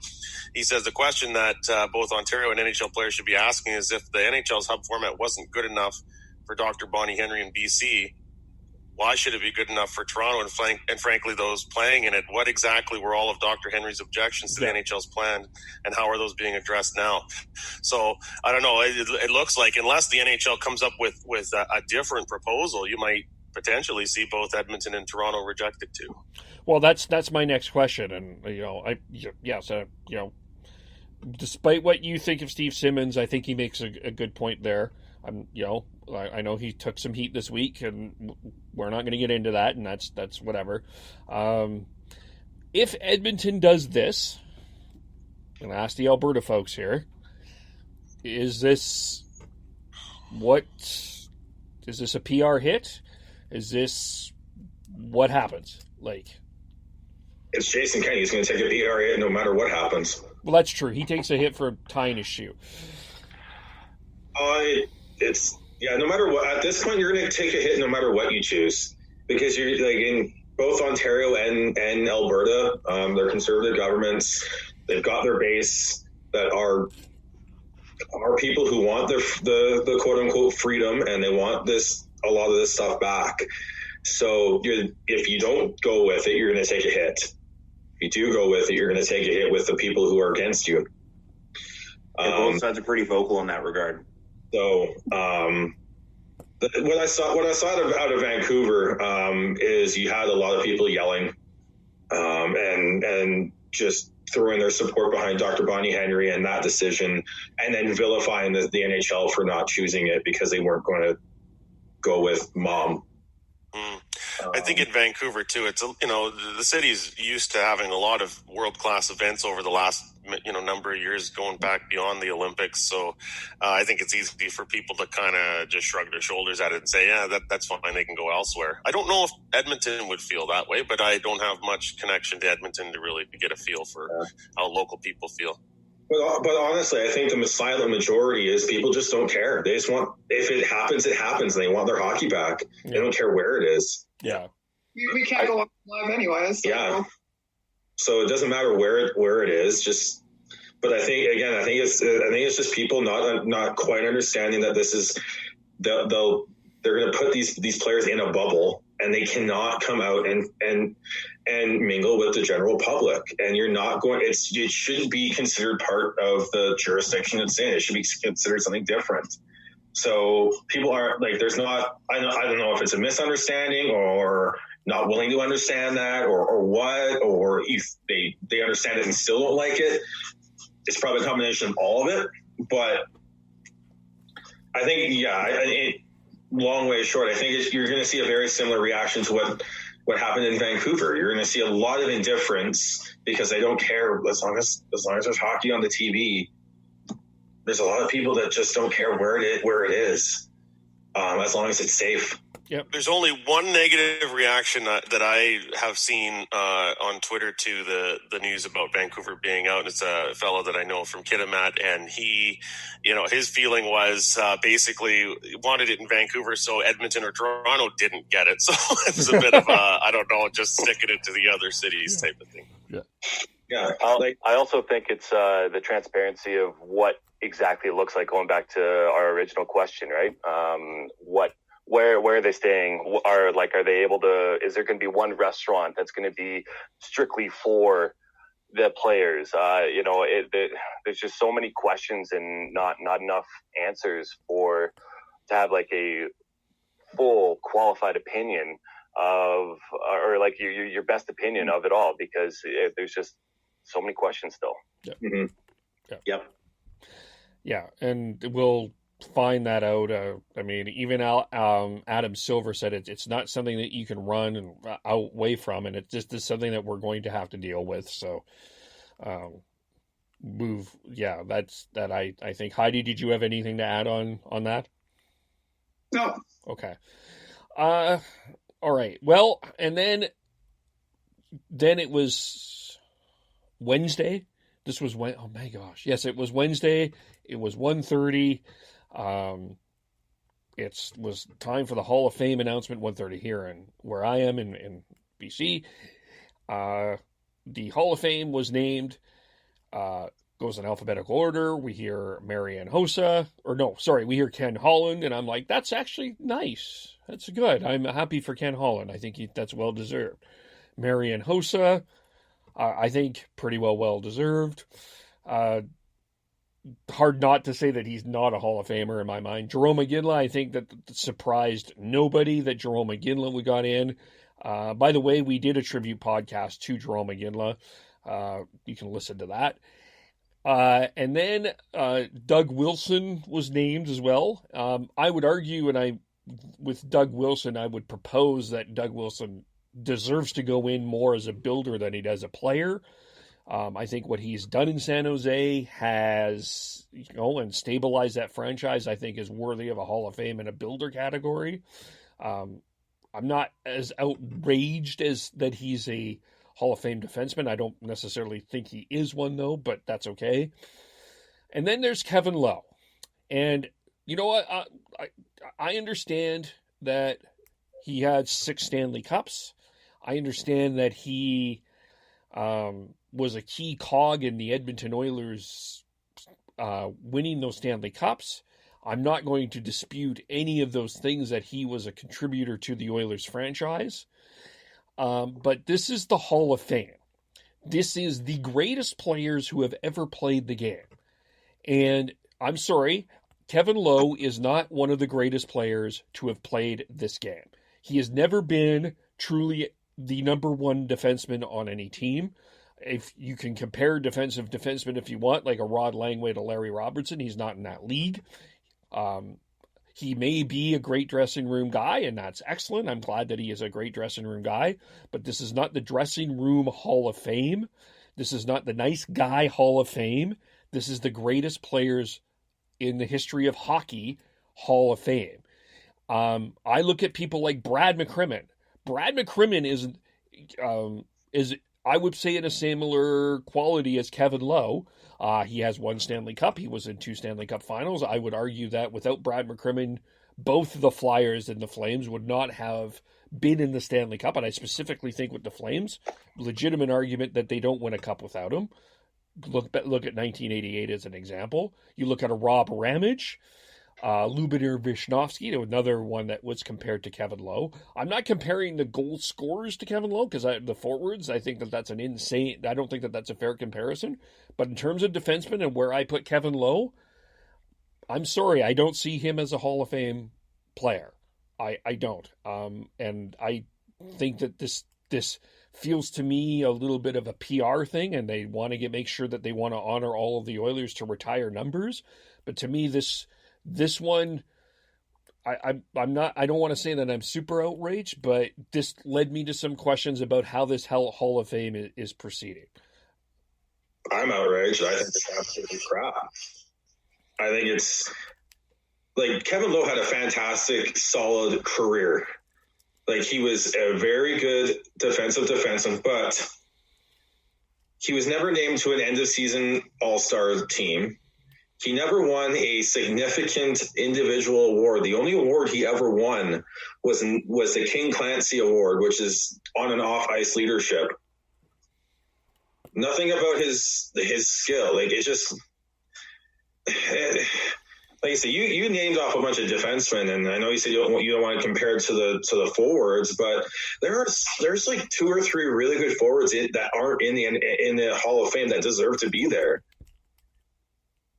He says the question that both Ontario and NHL players should be asking is if the NHL's hub format wasn't good enough for Dr. Bonnie Henry in BC, why should it be good enough for Toronto and frankly those playing in it? What exactly were all of Dr. Henry's objections to the NHL's plan, and how are those being addressed now? So I don't know. It looks like unless the NHL comes up with a different proposal, you might potentially see both Edmonton and Toronto rejected too. Well, that's my next question, and despite what you think of Steve Simmons, I think he makes a good point there. I know he took some heat this week, and we're not going to get into that, and that's whatever. If Edmonton does this, I'm going to ask the Alberta folks here, is this a PR hit? Is this what happens? It's Jason Kenney. He's going to take a PR hit no matter what happens. Well, that's true. He takes a hit for tying his shoe. Yeah, no matter what, at this point, you're going to take a hit no matter what you choose, because you're like in both Ontario and Alberta, they're conservative governments. They've got their base that are people who want the quote unquote freedom, and they want a lot of this stuff back. So if you don't go with it, you're going to take a hit. If you do go with it, you're going to take a hit with the people who are against you. Both sides are pretty vocal in that regard. So what I saw out of Vancouver is you had a lot of people yelling and just throwing their support behind Dr. Bonnie Henry and that decision, and then vilifying the NHL for not choosing it because they weren't going to go with mom. I think in Vancouver too, it's, the city's used to having a lot of world-class events over the last, number of years, going back beyond the Olympics. So I think it's easy for people to kind of just shrug their shoulders at it and say, yeah, that's fine. They can go elsewhere. I don't know if Edmonton would feel that way, but I don't have much connection to Edmonton to really get a feel for how local people feel. But honestly, I think the silent majority is people just don't care. They just want, if it happens, it happens. And they want their hockey back. They don't care where it is. Yeah. We can't go live anyways. So. Yeah. So it doesn't matter where it is. But I think it's just people not quite understanding that this is they're going to put these players in a bubble, and they cannot come out and mingle with the general public. And you're not going. It shouldn't be considered part of the jurisdiction it's in. It should be considered something different. So people are like, there's not. I don't know if it's a misunderstanding or not willing to understand that, or what, or if they understand it and still don't like it. It's probably a combination of all of it. But I think, long way short, I think you're going to see a very similar reaction to what happened in Vancouver. You're going to see a lot of indifference because they don't care as long as there's hockey on the TV. There's a lot of people that just don't care where it is, as long as it's safe. Yep. There's only one negative reaction that I have seen on Twitter to the news about Vancouver being out. And it's a fellow that I know from Kitimat, and he, his feeling was basically wanted it in Vancouver so Edmonton or Toronto didn't get it. So it was a bit of I don't know, just sticking it to the other cities type of thing. Yeah. I also think it's the transparency of what exactly it looks like, going back to our original question, right? Where are they staying? Are they able to, is there going to be one restaurant that's going to be strictly for the players? There's just so many questions and not enough answers to have like a full qualified opinion of, or like your best opinion of it all, because there's just so many questions still. Yeah. Mm-hmm. Yeah. Yep. Yeah. And we'll find that out. Even Adam Silver said it's not something that you can run and away from, and it just is something that we're going to have to deal with. So, that's that. I think. Heidi, did you have anything to add on that? No. Okay. All right. Well, and then it was Wednesday. This was when. Oh my gosh! Yes, it was Wednesday. It was 1:30. It was time for the Hall of Fame announcement, 1:30 here, and where I am in BC. The Hall of Fame was named. Goes in alphabetical order. We hear Marianne Hossa, we hear Ken Holland, and I'm like, that's actually nice. That's good. I'm happy for Ken Holland. I think that's well deserved. Marianne Hossa, I think pretty well deserved. Hard not to say that he's not a Hall of Famer in my mind. Jarome Iginla, I think that surprised nobody that Jarome Iginla we got in. By the way, we did a tribute podcast to Jarome Iginla. You can listen to that. And then Doug Wilson was named as well. I would argue, with Doug Wilson, I would propose that Doug Wilson deserves to go in more as a builder than he does a player. I think what he's done in San Jose has, and stabilized that franchise, I think is worthy of a Hall of Fame in a builder category. I'm not as outraged as that he's a Hall of Fame defenseman. I don't necessarily think he is one, though, but that's okay. And then there's Kevin Lowe. And you know what? I understand that he had 6 Stanley Cups. I understand that he was a key cog in the Edmonton Oilers winning those Stanley Cups. I'm not going to dispute any of those things, that he was a contributor to the Oilers franchise. But this is the Hall of Fame. This is the greatest players who have ever played the game. And I'm sorry, Kevin Lowe is not one of the greatest players to have played this game. He has never been truly the number one defenseman on any team. If you can compare defensive defensemen if you want, like a Rod Langway to Larry Robertson, he's not in that league. He may be a great dressing room guy, and that's excellent. I'm glad that he is a great dressing room guy, but this is not the dressing room Hall of Fame. This is not the nice guy Hall of Fame. This is the greatest players in the history of hockey Hall of Fame. I look at people like Brad McCrimmon. Brad McCrimmon is I would say in a similar quality as Kevin Lowe. He has 1 Stanley Cup. He was in 2 Stanley Cup finals. I would argue that without Brad McCrimmon, both the Flyers and the Flames would not have been in the Stanley Cup. And I specifically think with the Flames, legitimate argument that they don't win a cup without him. Look at 1988 as an example. You look at a Rob Ramage, Lubomir Visnovsky, another one that was compared to Kevin Lowe. I'm not comparing the goal scorers to Kevin Lowe because the forwards, I think that's an insane. I don't think that that's a fair comparison. But in terms of defensemen and where I put Kevin Lowe, I'm sorry, I don't see him as a Hall of Fame player. I don't. And I think that this feels to me a little bit of a PR thing, and they want to make sure that they want to honor all of the Oilers to retire numbers. But to me, this one, I'm not. I don't want to say that I'm super outraged, but this led me to some questions about how this Hall of Fame is proceeding. I'm outraged. I think it's absolutely crap. I think it's like Kevin Lowe had a fantastic, solid career. Like, he was a very good defensive defenseman, but he was never named to an end-of-season all-star team. He never won a significant individual award. The only award he ever won was the King Clancy Award, which is on and off ice leadership. Nothing about his skill. Like, it's just, like I said, you named off a bunch of defensemen, and I know you said you don't want to compare it to the forwards, but there's like 2 or 3 really good forwards that aren't in the Hall of Fame that deserve to be there.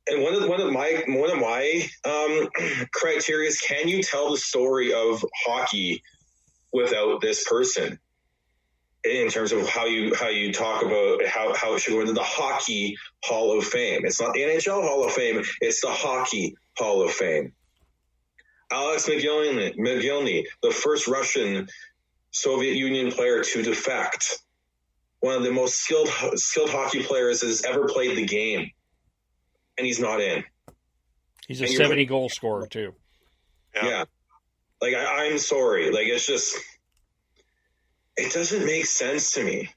And one of my criteria is, can you tell the story of hockey without this person? In terms of how you talk about how it should go into the Hockey Hall of Fame. It's not the NHL Hall of Fame, it's the Hockey Hall of Fame. Alex Mogilny, the first Russian Soviet Union player to defect. One of the most skilled hockey players that has ever played the game. And he's not in. He's a 70-goal scorer, too. Yeah. Like, I'm sorry. Like, it's just, it doesn't make sense to me.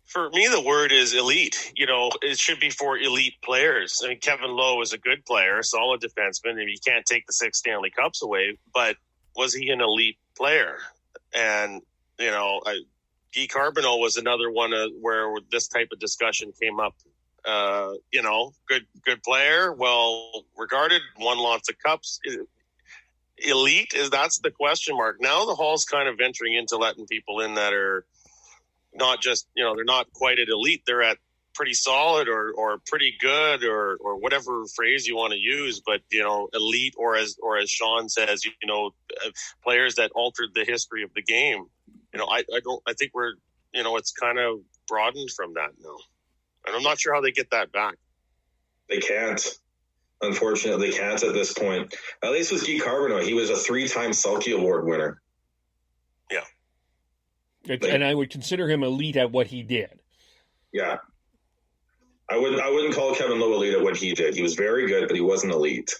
For me, the word is elite. You know, it should be for elite players. I mean, Kevin Lowe is a good player, solid defenseman, and you can't take the 6 Stanley Cups away, but was he an elite player? And, you know, Guy Carbonneau was another one where this type of discussion came up. You know, good player, well regarded, won lots of cups. Elite, that's the question mark. Now the Hall's kind of venturing into letting people in that are not just, you know, they're not quite at elite, they're at pretty solid or pretty good or whatever phrase you want to use, but, you know, elite, or as Sean says, you know, players that altered the history of the game. You know, I think we're, you know, it's kind of broadened from that now. And I'm not sure how they get that back. They can't. Unfortunately, they can't at this point. At least with Guy Carbonneau, he was a 3-time Selke Award winner. Yeah. And I would consider him elite at what he did. Yeah. I wouldn't call Kevin Lowe elite at what he did. He was very good, but he wasn't elite.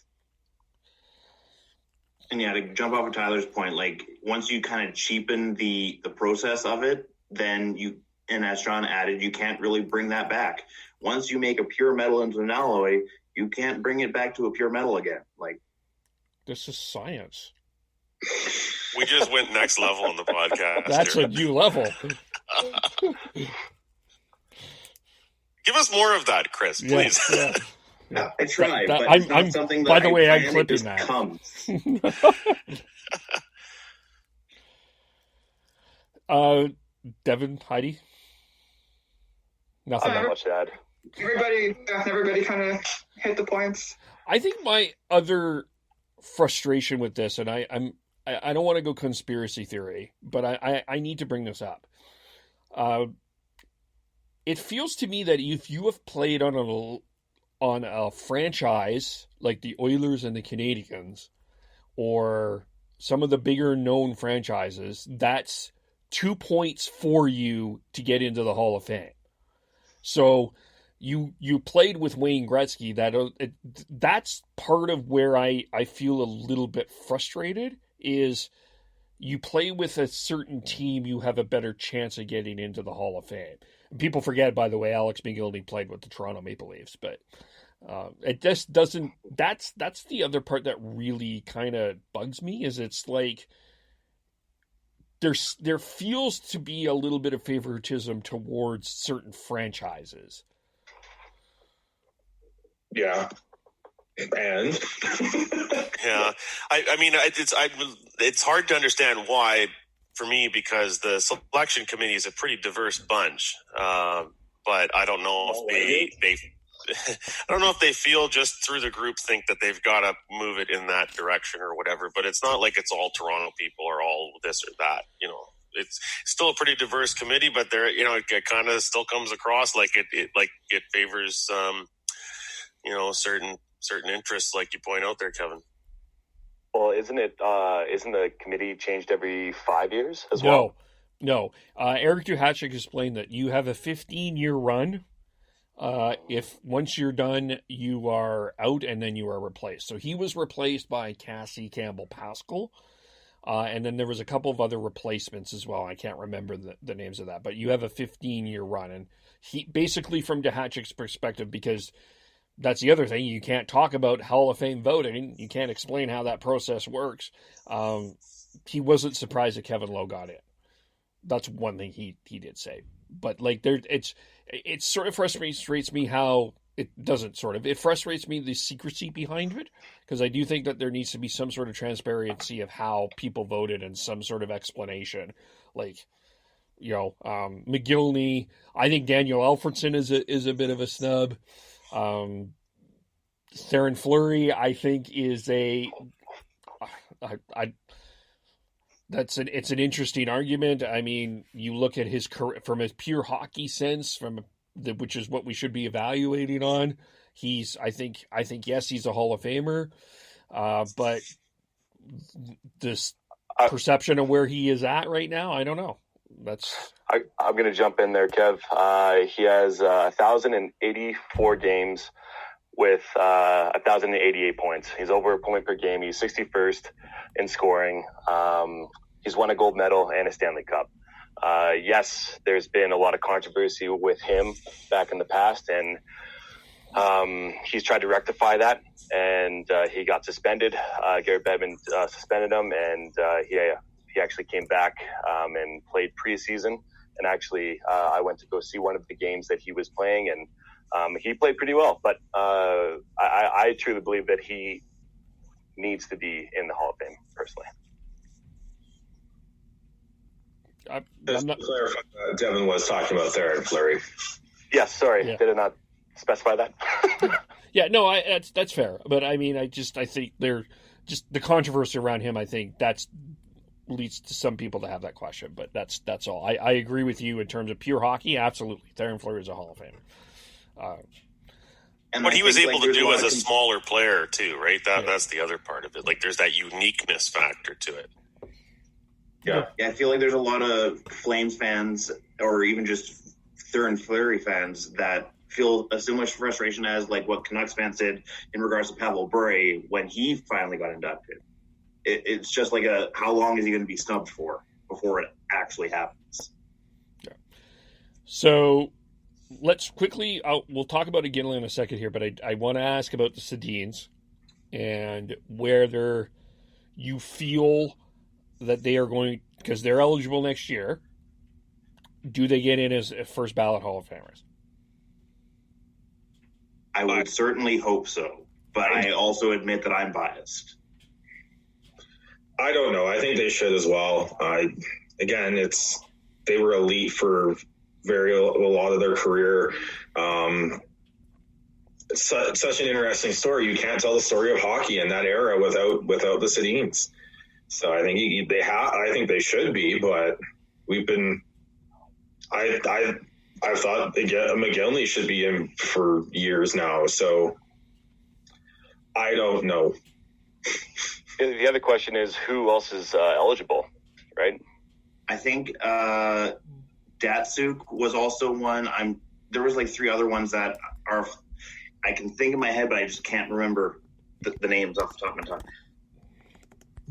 And yeah, to jump off of Tyler's point, like, once you kind of cheapen the process of it, then you, and as Sean added, you can't really bring that back. Once you make a pure metal into an alloy, you can't bring it back to a pure metal again. Like, This is science. We just went next level on the podcast. That's a new level. Give us more of that, Chris, please. Yeah, I try, but I'm, it's not something that by the way, I'm plan, clipping it just that. comes. Devin, Heidi? Nothing. Not much to add. Everybody kind of hit the points. I think my other frustration with this, and I don't want to go conspiracy theory, but I need to bring this up. It feels to me that if you have played on a franchise like the Oilers and the Canadiens, or some of the bigger known franchises, that's 2 points for you to get into the Hall of Fame. So you played with Wayne Gretzky. That's part of where I feel a little bit frustrated is you play with a certain team, you have a better chance of getting into the Hall of Fame. People forget, by the way, Alex Mogilny played with the Toronto Maple Leafs, but it just doesn't. That's the other part that really kind of bugs me. Is it's like there feels to be a little bit of favoritism towards certain franchises. Yeah, and Yeah, I mean, it's hard to understand why for me, because the selection committee is a pretty diverse bunch. But I don't know if they I don't know if they feel just through the group think that they've got to move it in that direction or whatever. But it's not like it's all Toronto people or all this or that. It's still a pretty diverse committee, but there, it kind of still comes across like it favors, certain interests, like you point out there, Kevin. Well, isn't the committee changed every 5 years as well? No. Eric Duhatschek explained that you have a 15-year run. If once you're done, you are out and then you are replaced. So he was replaced by Cassie Campbell-Pascal. And then there was a couple of other replacements as well. I can't remember the names of that, but you have a 15-year run. And he basically, from Duhatschek's perspective, because that's the other thing, you can't talk about Hall of Fame voting. You can't explain how that process works. He wasn't surprised that Kevin Lowe got in. That's one thing he did say. But it sort of frustrates me how it doesn't sort of. It frustrates me the secrecy behind it, because I do think that there needs to be some sort of transparency of how people voted and some sort of explanation. Mogilny, I think Daniel Alfredson is a bit of a snub. Fleury, I think, is it's an interesting argument. I mean, you look at his career from a pure hockey sense, which is what we should be evaluating on. I think yes, he's a Hall of Famer, but this perception of where he is at right now, I don't know. I'm going to jump in there, Kev. He has 1,084 games with 1,088 points. He's over a point per game. He's 61st in scoring. He's won a gold medal and a Stanley Cup. Yes, there's been a lot of controversy with him back in the past, and he's tried to rectify that, and he got suspended. Garrett Bettman suspended him, and he actually came back and played preseason. And actually, I went to go see one of the games that he was playing, and he played pretty well. But I truly believe that he needs to be in the Hall of Fame, personally. Just to clarify, Devin was talking about Theo and Fleury. Yes, sorry. Yeah. Did I not specify that? Yeah, no, that's fair. But I mean, I think they're just the controversy around him. I think that's leads to some people to have that question. But that's all. I agree with you in terms of pure hockey. Absolutely, Theo Fleury is a Hall of Famer. And what he was able to do as a smaller player too, right? That's the other part of it. Like, there's that uniqueness factor to it. Yeah, I feel like there's a lot of Flames fans, or even just Theo and Fleury fans, that feel a similar frustration as like what Canucks fans did in regards to Pavel Bure when he finally got inducted. It's just like how long is he going to be snubbed for before it actually happens? Yeah. So let's quickly, we'll talk about Mogilny in a second here, but I want to ask about the Sedins. and whether you feel that they are going, because they're eligible next year, do they get in as first ballot Hall of Famers? I would certainly hope so, but I also admit that I'm biased. I don't know. I think they should as well. Again, they were elite for a lot of their career. It's such an interesting story. You can't tell the story of hockey in that era without the Sedins. So I think I think they should be, but we've been. I thought Mogilny should be in for years now. So I don't know. The other question is who else is eligible, right? I think Datsuk was also one. There was like three other ones that are. I can think in my head, but I just can't remember the names off the top of my tongue.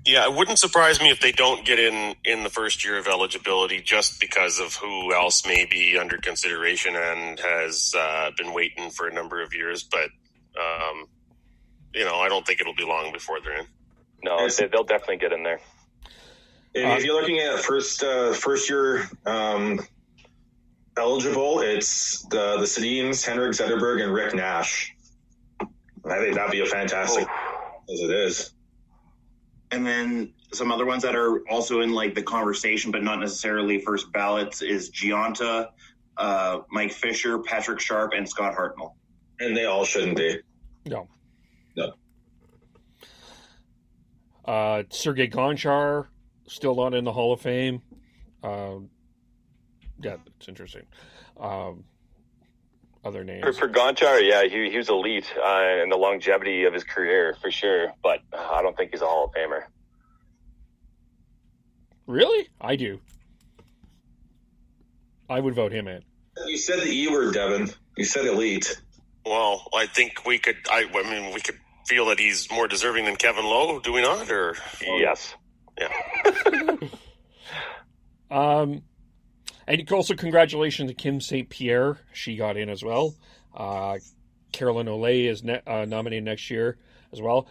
Yeah, it wouldn't surprise me if they don't get in the first year of eligibility just because of who else may be under consideration and has been waiting for a number of years. But, I don't think it'll be long before they're in. No, they'll definitely get in there. If you're looking at first year eligible, it's the Sedins, Henrik Zetterberg, and Rick Nash. I think that'd be a fantastic as it is. And then some other ones that are also in like the conversation, but not necessarily first ballots, is Giunta, Mike Fisher, Patrick Sharp, and Scott Hartnell. And they all shouldn't be. No. Sergei Gonchar, still not in the Hall of Fame. Yeah, it's interesting. Other names. For Gonchar, yeah, he was elite in the longevity of his career, for sure. But I don't think he's a Hall of Famer. Really? I do. I would vote him in. You said the E word, Devin. You said elite. Well, I think we could feel that he's more deserving than Kevin Lowe, do we not? Or yes. Yeah. And also congratulations to Kim St. Pierre. She got in as well. Carolyn Olay is nominated next year as well.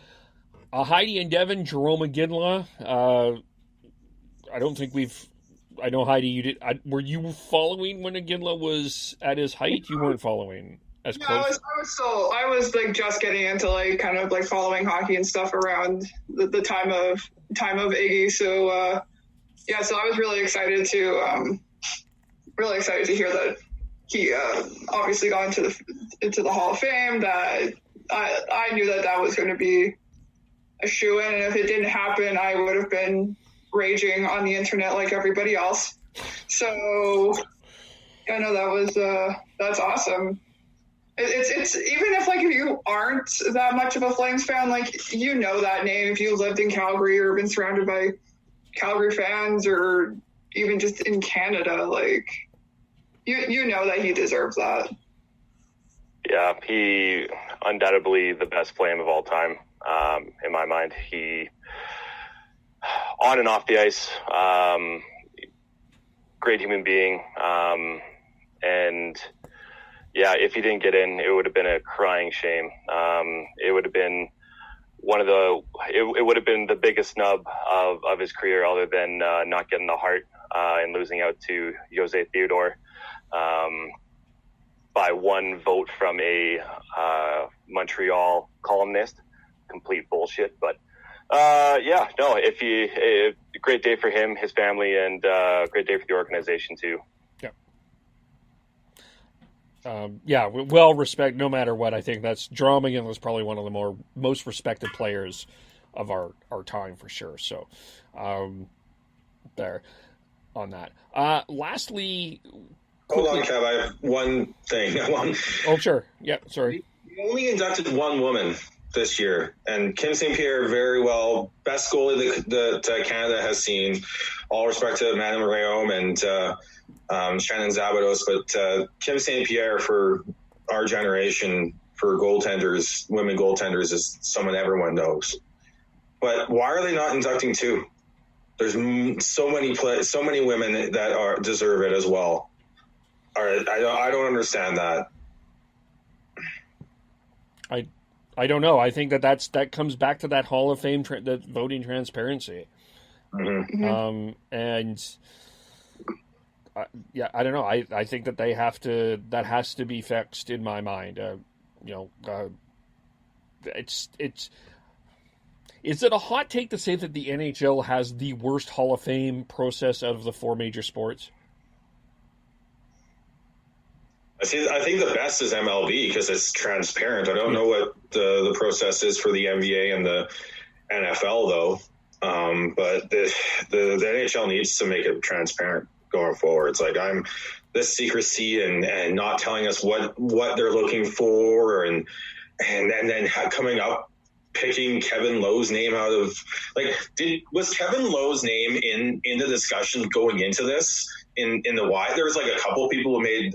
Heidi and Devin, Jerome Mogilny. I don't think I know, Heidi, you did. Were you following when Mogilny was at his height? You weren't following as close? I was like just getting into like kind of like following hockey and stuff around the time of Iggy. So so I was really excited to hear that he obviously got into the Hall of Fame. That I knew that was going to be a shoo-in, and if it didn't happen, I would have been raging on the internet like everybody else. So I know that's awesome. It's even if you aren't that much of a Flames fan, you know that name if you lived in Calgary or been surrounded by Calgary fans or even just in Canada, you know that he deserves that. Yeah, he undoubtedly the best Flame of all time, in my mind. He, on and off the ice, great human being, and yeah, if he didn't get in, it would have been a crying shame. It would have been it would have been the biggest snub of his career, other than not getting the Hart and losing out to Jose Theodore by one vote from a Montreal columnist. Complete bullshit, but great day for him, his family, and great day for the organization too. Well respect no matter what. I think that's Jerome was probably one of the most respected players of our time for sure. So there on that. Lastly, hold on, Kev. I have one thing. Oh, sure. Yeah, sorry. We only inducted one woman this year, and Kim St. Pierre, very well, best goalie that Canada has seen. All respect to Madame Rayom and Shannon Zabados, but Kim St. Pierre for our generation, for goaltenders, women goaltenders, is someone everyone knows. But why are they not inducting two? There's so many women that deserve it as well. All right, I don't understand that. I don't know. I think that comes back to that Hall of Fame, that voting transparency. Mm-hmm. I don't know. I think that that has to be fixed in my mind. Is it a hot take to say that the NHL has the worst Hall of Fame process out of the 4 major sports? I think the best is MLB because it's transparent. I don't know what the process is for the NBA and the NFL though. But the NHL needs to make it transparent going forward. It's like this secrecy and not telling us what they're looking for and then coming up picking Kevin Lowe's name out of was Kevin Lowe's name in the discussion going into this in the why? There was a couple people who made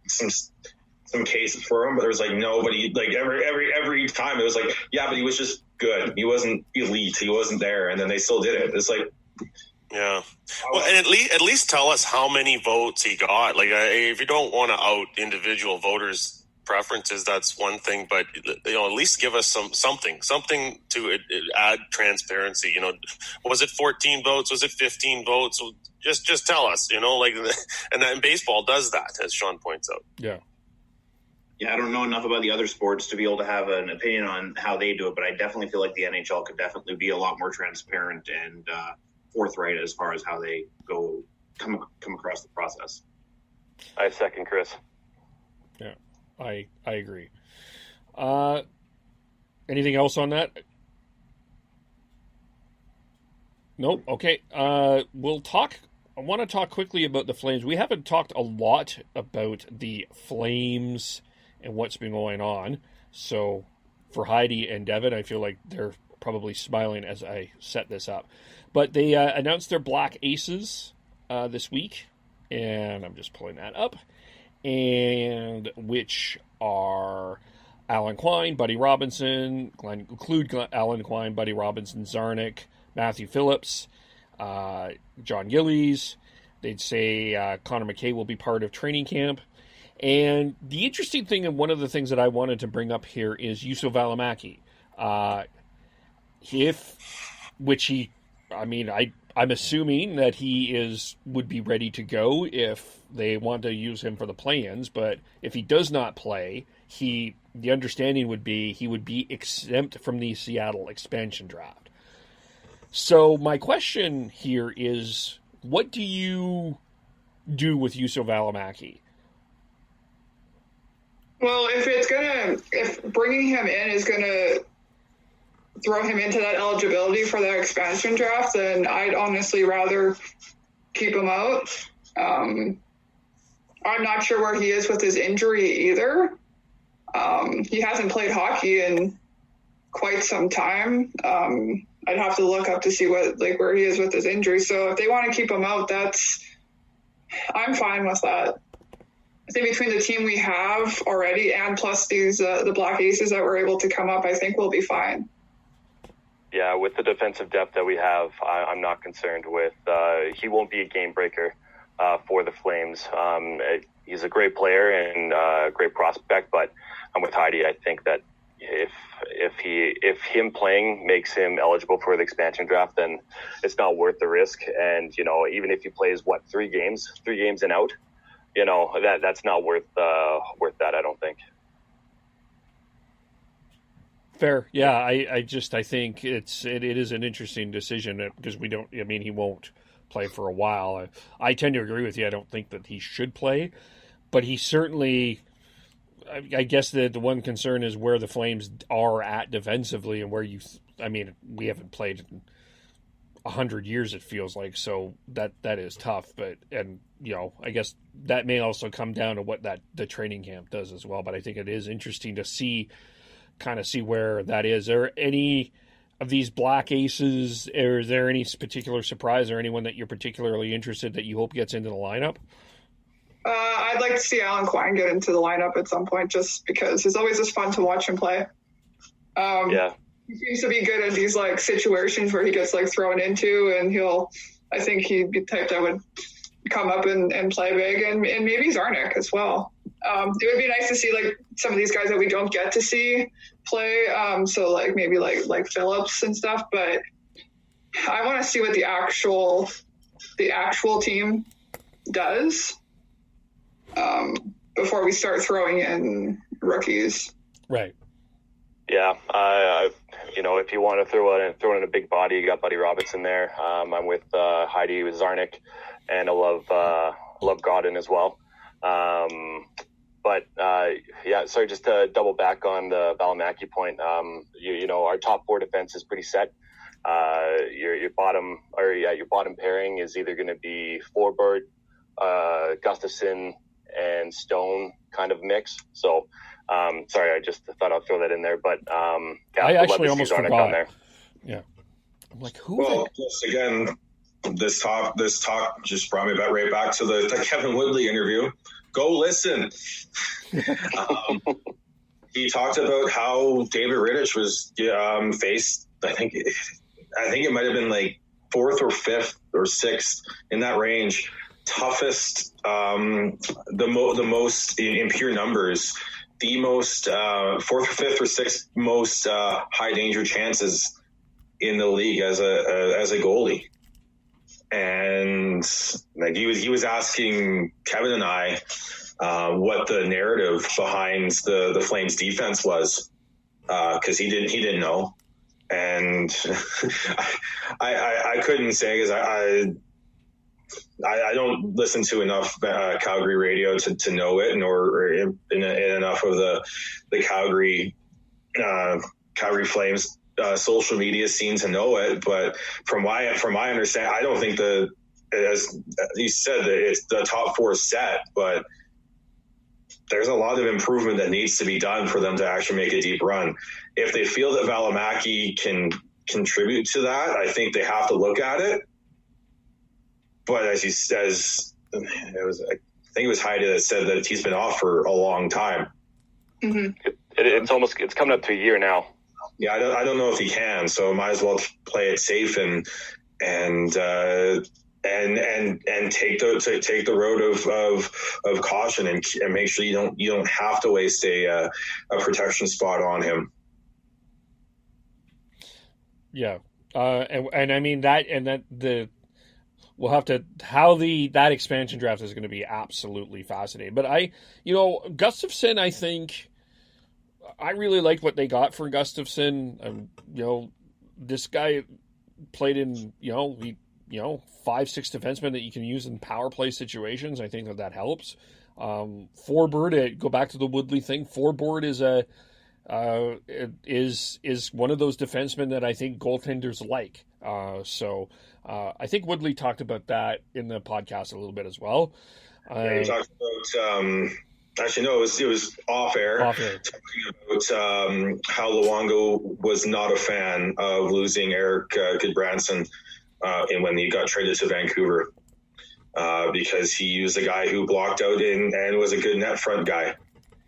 some cases for him, but there was nobody every time it was but he was just good. He wasn't elite. He wasn't there, and then they still did it. It's yeah. Well, and at least tell us how many votes he got. If you don't want to out individual voters' preferences, that's one thing. But at least give us something to add transparency. Was it 14 votes? Was it 15 votes? Just tell us. And then baseball does that, as Sean points out. Yeah. Yeah, I don't know enough about the other sports to be able to have an opinion on how they do it, but I definitely feel like the NHL could definitely be a lot more transparent and forthright as far as how they come across the process. I second Chris. Yeah, I agree. Anything else on that? Nope. Okay. We'll talk. I want to talk quickly about the Flames. We haven't talked a lot about the Flames and what's been going on. So for Heidi and Devin, I feel like they're probably smiling as I set this up. But they announced their Black Aces this week, and I'm just pulling that up, and which are Alan Quine, Buddy Robinson, Alan Quine, Buddy Robinson, Zarnik, Matthew Phillips, John Gillies. They'd say Connor McKay will be part of training camp. And the interesting thing, and one of the things that I wanted to bring up here is Juuso Välimäki. I'm assuming that he would be ready to go if they want to use him for the play-ins, but if he does not play, the understanding would be he would be exempt from the Seattle expansion draft. So my question here is, what do you do with Juuso Välimäki? Well, if bringing him in is gonna throw him into that eligibility for the expansion draft, then I'd honestly rather keep him out. I'm not sure where he is with his injury either. He hasn't played hockey in quite some time. I'd have to look up to see where he is with his injury. So if they want to keep him out, I'm fine with that. I think between the team we have already and plus these the Black Aces that were able to come up, I think we'll be fine. Yeah, with the defensive depth that we have, I'm not concerned with. He won't be a game breaker for the Flames. He's a great player and a great prospect, but I'm with Heidi. I think that if him playing makes him eligible for the expansion draft, then it's not worth the risk. And even if he plays 3 games and out, that's not worth that, I don't think. Fair. Yeah, I think it is an interesting decision because he won't play for a while. I tend to agree with you. I don't think that he should play, but he certainly, I guess that the one concern is where the Flames are at defensively and where we haven't played in 100 years, it feels like, so that is tough. But I guess that may also come down to what the training camp does as well. But I think it is interesting to see where that is. Are there any of these Black Aces, or is there any particular surprise or anyone that you're particularly interested that you hope gets into the lineup? I'd like to see Alan Quine get into the lineup at some point, just because it's always just fun to watch him play. Yeah. He seems to be good at these situations where he gets thrown into, and I think he'd be the type that would come up and play big, and maybe Zarnik as well. It would be nice to see like some of these guys that we don't get to see play. So like maybe like Phillips and stuff, but I want to see what the actual team does before we start throwing in rookies. Right. Yeah. If you want to throw in a big body, you got Buddy Robinson there. I'm with Heidi with Zarnik, and I love Godin as well. Sorry, just to double back on the Valimaki point. Our top four defense is pretty set. Your bottom pairing is either going to be Forbort, Gustafsson, and Stone kind of mix. So, sorry, I just thought I'd throw that in there. But I actually almost forgot. On there. Yeah, I'm like, who? Well, just again, this talk just brought me right back to the Kevin Woodley interview. Go listen. He talked about how David Rittich was faced. I think it might have been like 4th or 5th or 6th in that range. Toughest, the most in pure numbers, the most 4th or 5th or 6th most high danger chances in the league as a goalie. And like he was asking Kevin and I what the narrative behind the Flames defense was, because he didn't know, and I couldn't say, because I don't listen to enough Calgary radio to know it, nor in enough of the Calgary Flames social media scene to know it. But from my understanding, I don't think as you said, that it's the top four set, but there's a lot of improvement that needs to be done for them to actually make a deep run. If they feel that Valimaki can contribute to that, I think they have to look at it. But as he says, I think it was Heidi that said that he's been off for a long time. Mm-hmm. It's coming up to a year now. Yeah, I don't know if he can, so might as well play it safe and take the road of caution and make sure you don't have to waste a protection spot on him. Yeah, and I mean that we'll have to that expansion draft is going to be absolutely fascinating. But Gustafsson, I think I really liked what they got for Gustafsson. This guy played in 5-6 defensemen that you can use in power play situations. I think that helps. Forbort, go back to the Woodley thing. Forbort is one of those defensemen that I think goaltenders like. So I think Woodley talked about that in the podcast a little bit as well. He talked about. Actually, no, it was off air. Talking about how Luongo was not a fan of losing Eric Goodbranson when he got traded to Vancouver, because he was a guy who blocked out and was a good net front guy,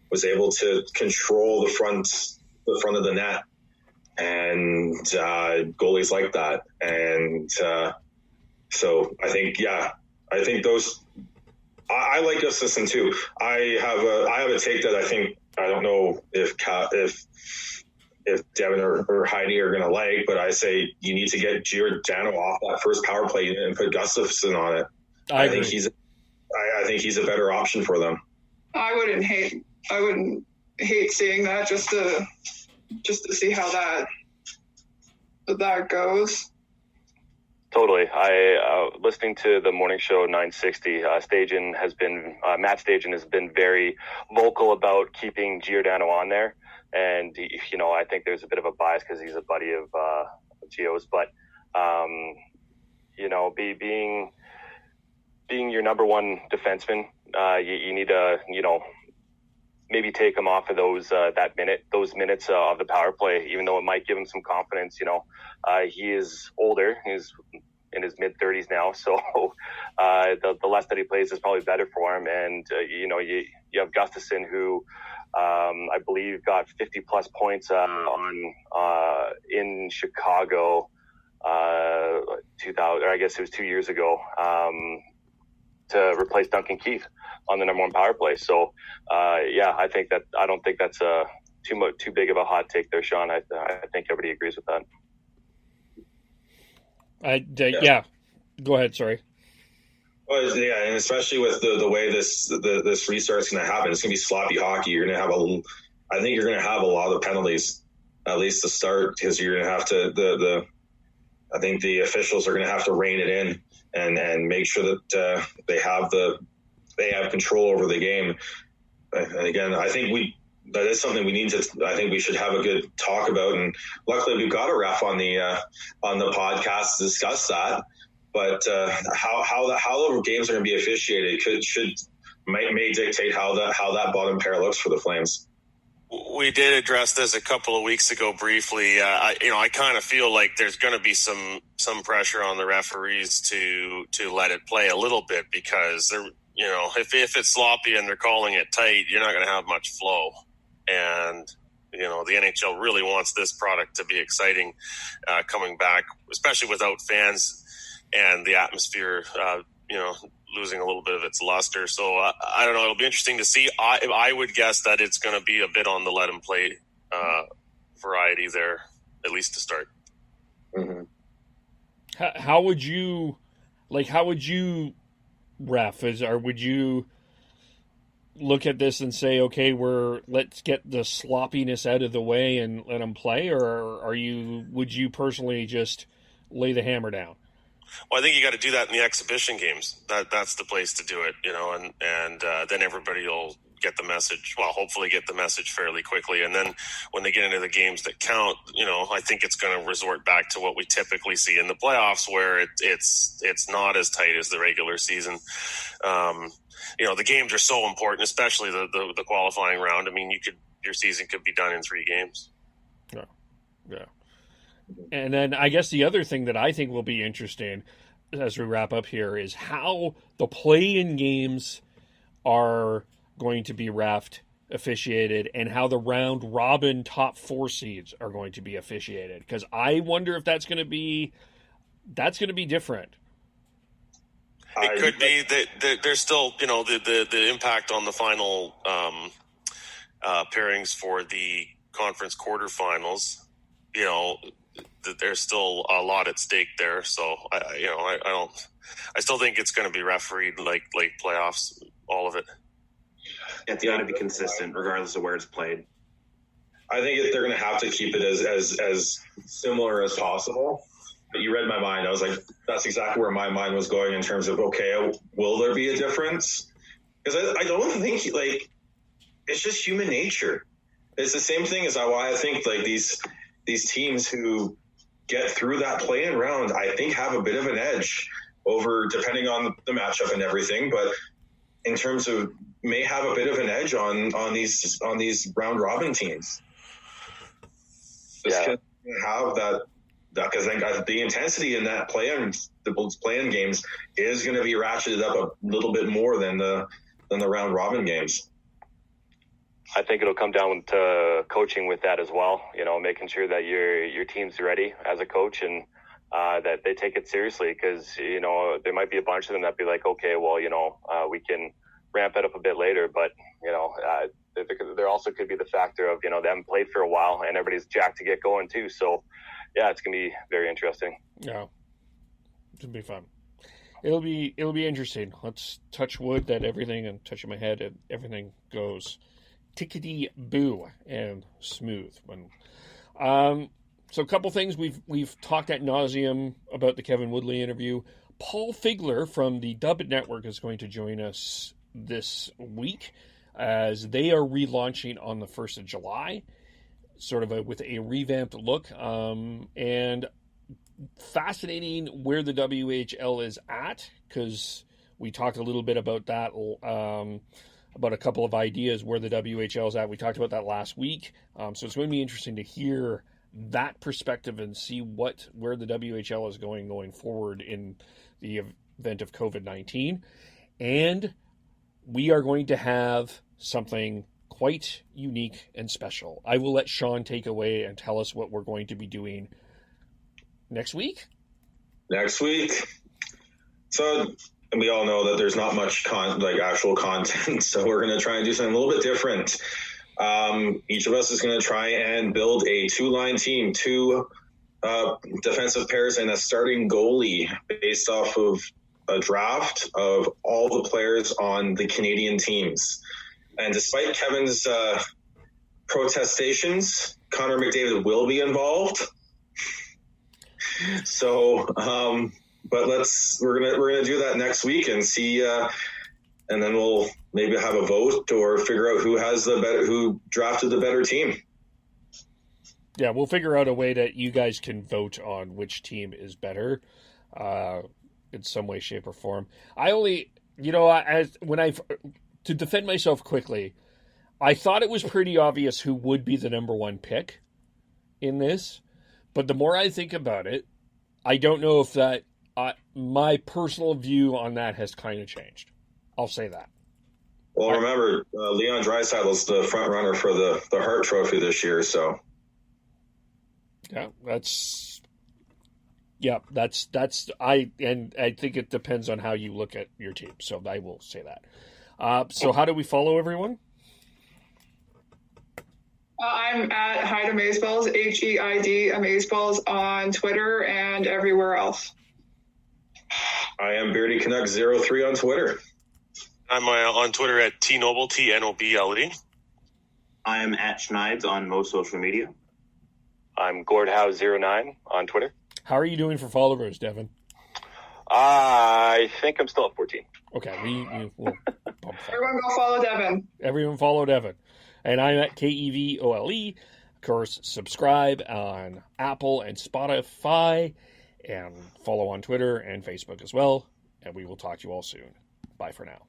was able to control the front of the net, and goalies like that. And so I think those. I like Gustafsson too. I have a take that I don't know if Devin or Heidi are going to like, but I say you need to get Giordano off that first power play unit and put Gustafsson on it. I think he's a better option for them. I wouldn't hate seeing that, just to see how that goes. Totally. Listening to the morning show 960, Matt Stajan has been very vocal about keeping Giordano on there. And, I think there's a bit of a bias because he's a buddy of Gio's, but, being your number one defenseman, you need to, maybe take him off of those minutes of the power play, even though it might give him some confidence. He is older. He's in his mid-30s now, so the less that he plays is probably better for him. And you have Gustafsson, who I believe got 50-plus points in Chicago 2000, or I guess it was 2 years ago. to replace Duncan Keith on the number one power play. So, I don't think that's too big of a hot take there, Sean. I think everybody agrees with that. Yeah. Go ahead. Sorry. Well, yeah, and especially with the way this restart's going to happen, it's going to be sloppy hockey. You're going to have I think you're going to have a lot of penalties, at least to start, because you're going to have to I think the officials are going to have to rein it in and make sure that they have control over the game. And again, I think that is something we need to. I think we should have a good talk about. And luckily, we've got a ref on the podcast to discuss that. But how the games are going to be officiated may dictate how that bottom pair looks for the Flames. We did address this a couple of weeks ago briefly. I kind of feel like there's going to be some pressure on the referees to let it play a little bit, because they're, if it's sloppy and they're calling it tight, you're not going to have much flow. And the NHL really wants this product to be exciting coming back, especially without fans and the atmosphere, losing a little bit of its luster. So I don't know. It'll be interesting to see. I would guess that it's going to be a bit on the let him play variety there, at least to start. Mm-hmm. How would you ref? Would you look at this and say, okay, let's get the sloppiness out of the way and let them play, or would you personally just lay the hammer down? Well, I think you got to do that in the exhibition games. That's the place to do it, and then everybody will get the message. Well, hopefully get the message fairly quickly. And then when they get into the games that count, I think it's going to resort back to what we typically see in the playoffs, where it's not as tight as the regular season. The games are so important, especially the qualifying round. I mean, your season could be done in 3 games. Yeah. And then I guess the other thing that I think will be interesting as we wrap up here is how the play-in games are going to be officiated, and how the round-robin top 4 seeds are going to be officiated. Because I wonder if that's going to be different. It could be that there's still, the impact on the final pairings for the conference quarterfinals. There's still a lot at stake there. So I still think it's going to be refereed like playoffs, all of it. It's got to be consistent regardless of where it's played. I think they're going to have to keep it as similar as possible. But you read my mind. I was like, that's exactly where my mind was going in terms of, okay, will there be a difference? Because I don't think it's just human nature. It's the same thing as why I think these teams who get through that play-in round, I think, have a bit of an edge over, depending on the matchup and everything, but in terms of may have a bit of an edge on these round robin teams. Just have that because I think the intensity in that play-in games is going to be ratcheted up a little bit more than the round robin games. I think it'll come down to coaching with that as well, making sure that your team's ready as a coach, and that they take it seriously, because, there might be a bunch of them that be like, okay, well, we can ramp it up a bit later, but, there also could be the factor of, they haven't played for a while and everybody's jacked to get going too. So, yeah, it's going to be very interesting. Yeah, it'll be fun. It'll be interesting. Let's touch wood that everything, and touching my head, and everything goes tickety-boo and smooth. So a couple things we've talked ad nauseum about the Kevin Woodley interview. Paul Figler from the Dub Network is going to join us this week, as they are relaunching on the 1st of July, sort of with a revamped look, and fascinating where the WHL is at, because we talked a little bit about that, about a couple of ideas where the WHL is at. We talked about that last week. So it's going to be interesting to hear that perspective and see where the WHL is going forward in the event of COVID-19. And we are going to have something quite unique and special. I will let Sean take away and tell us what we're going to be doing next week. So and we all know that there's not much actual content, so we're going to try and do something a little bit different. Each of us is going to try and build a 2-line team, 2 defensive pairs, and a starting goalie based off of a draft of all the players on the Canadian teams. And despite Kevin's protestations, Connor McDavid will be involved. So, but we're gonna do that next week and see, and then we'll maybe have a vote or figure out who drafted the better team. Yeah, we'll figure out a way that you guys can vote on which team is better, in some way, shape, or form. To defend myself quickly, I thought it was pretty obvious who would be the number 1 pick in this, but the more I think about it, I don't know if that my personal view on that has kind of changed. I'll say that. Well, remember, Leon Draisaitl's the front runner for the Hart Trophy this year, so. Yeah, I think it depends on how you look at your team. So I will say that. So how do we follow everyone? I'm at Heidi Amazeballs, HEID Amazeballs on Twitter and everywhere else. I am Beardy Canuck 03 on Twitter. I'm on Twitter at TNoble, TNOBLE. I am at Schneids on most social media. I'm Gordhouse09 on Twitter. How are you doing for followers, Devin? I think I'm still at 14. Okay, we'll bump that. Everyone go follow Devin. Everyone follow Devin. And I'm at KEVOLE. Of course, subscribe on Apple and Spotify, and follow on Twitter and Facebook as well. And we will talk to you all soon. Bye for now.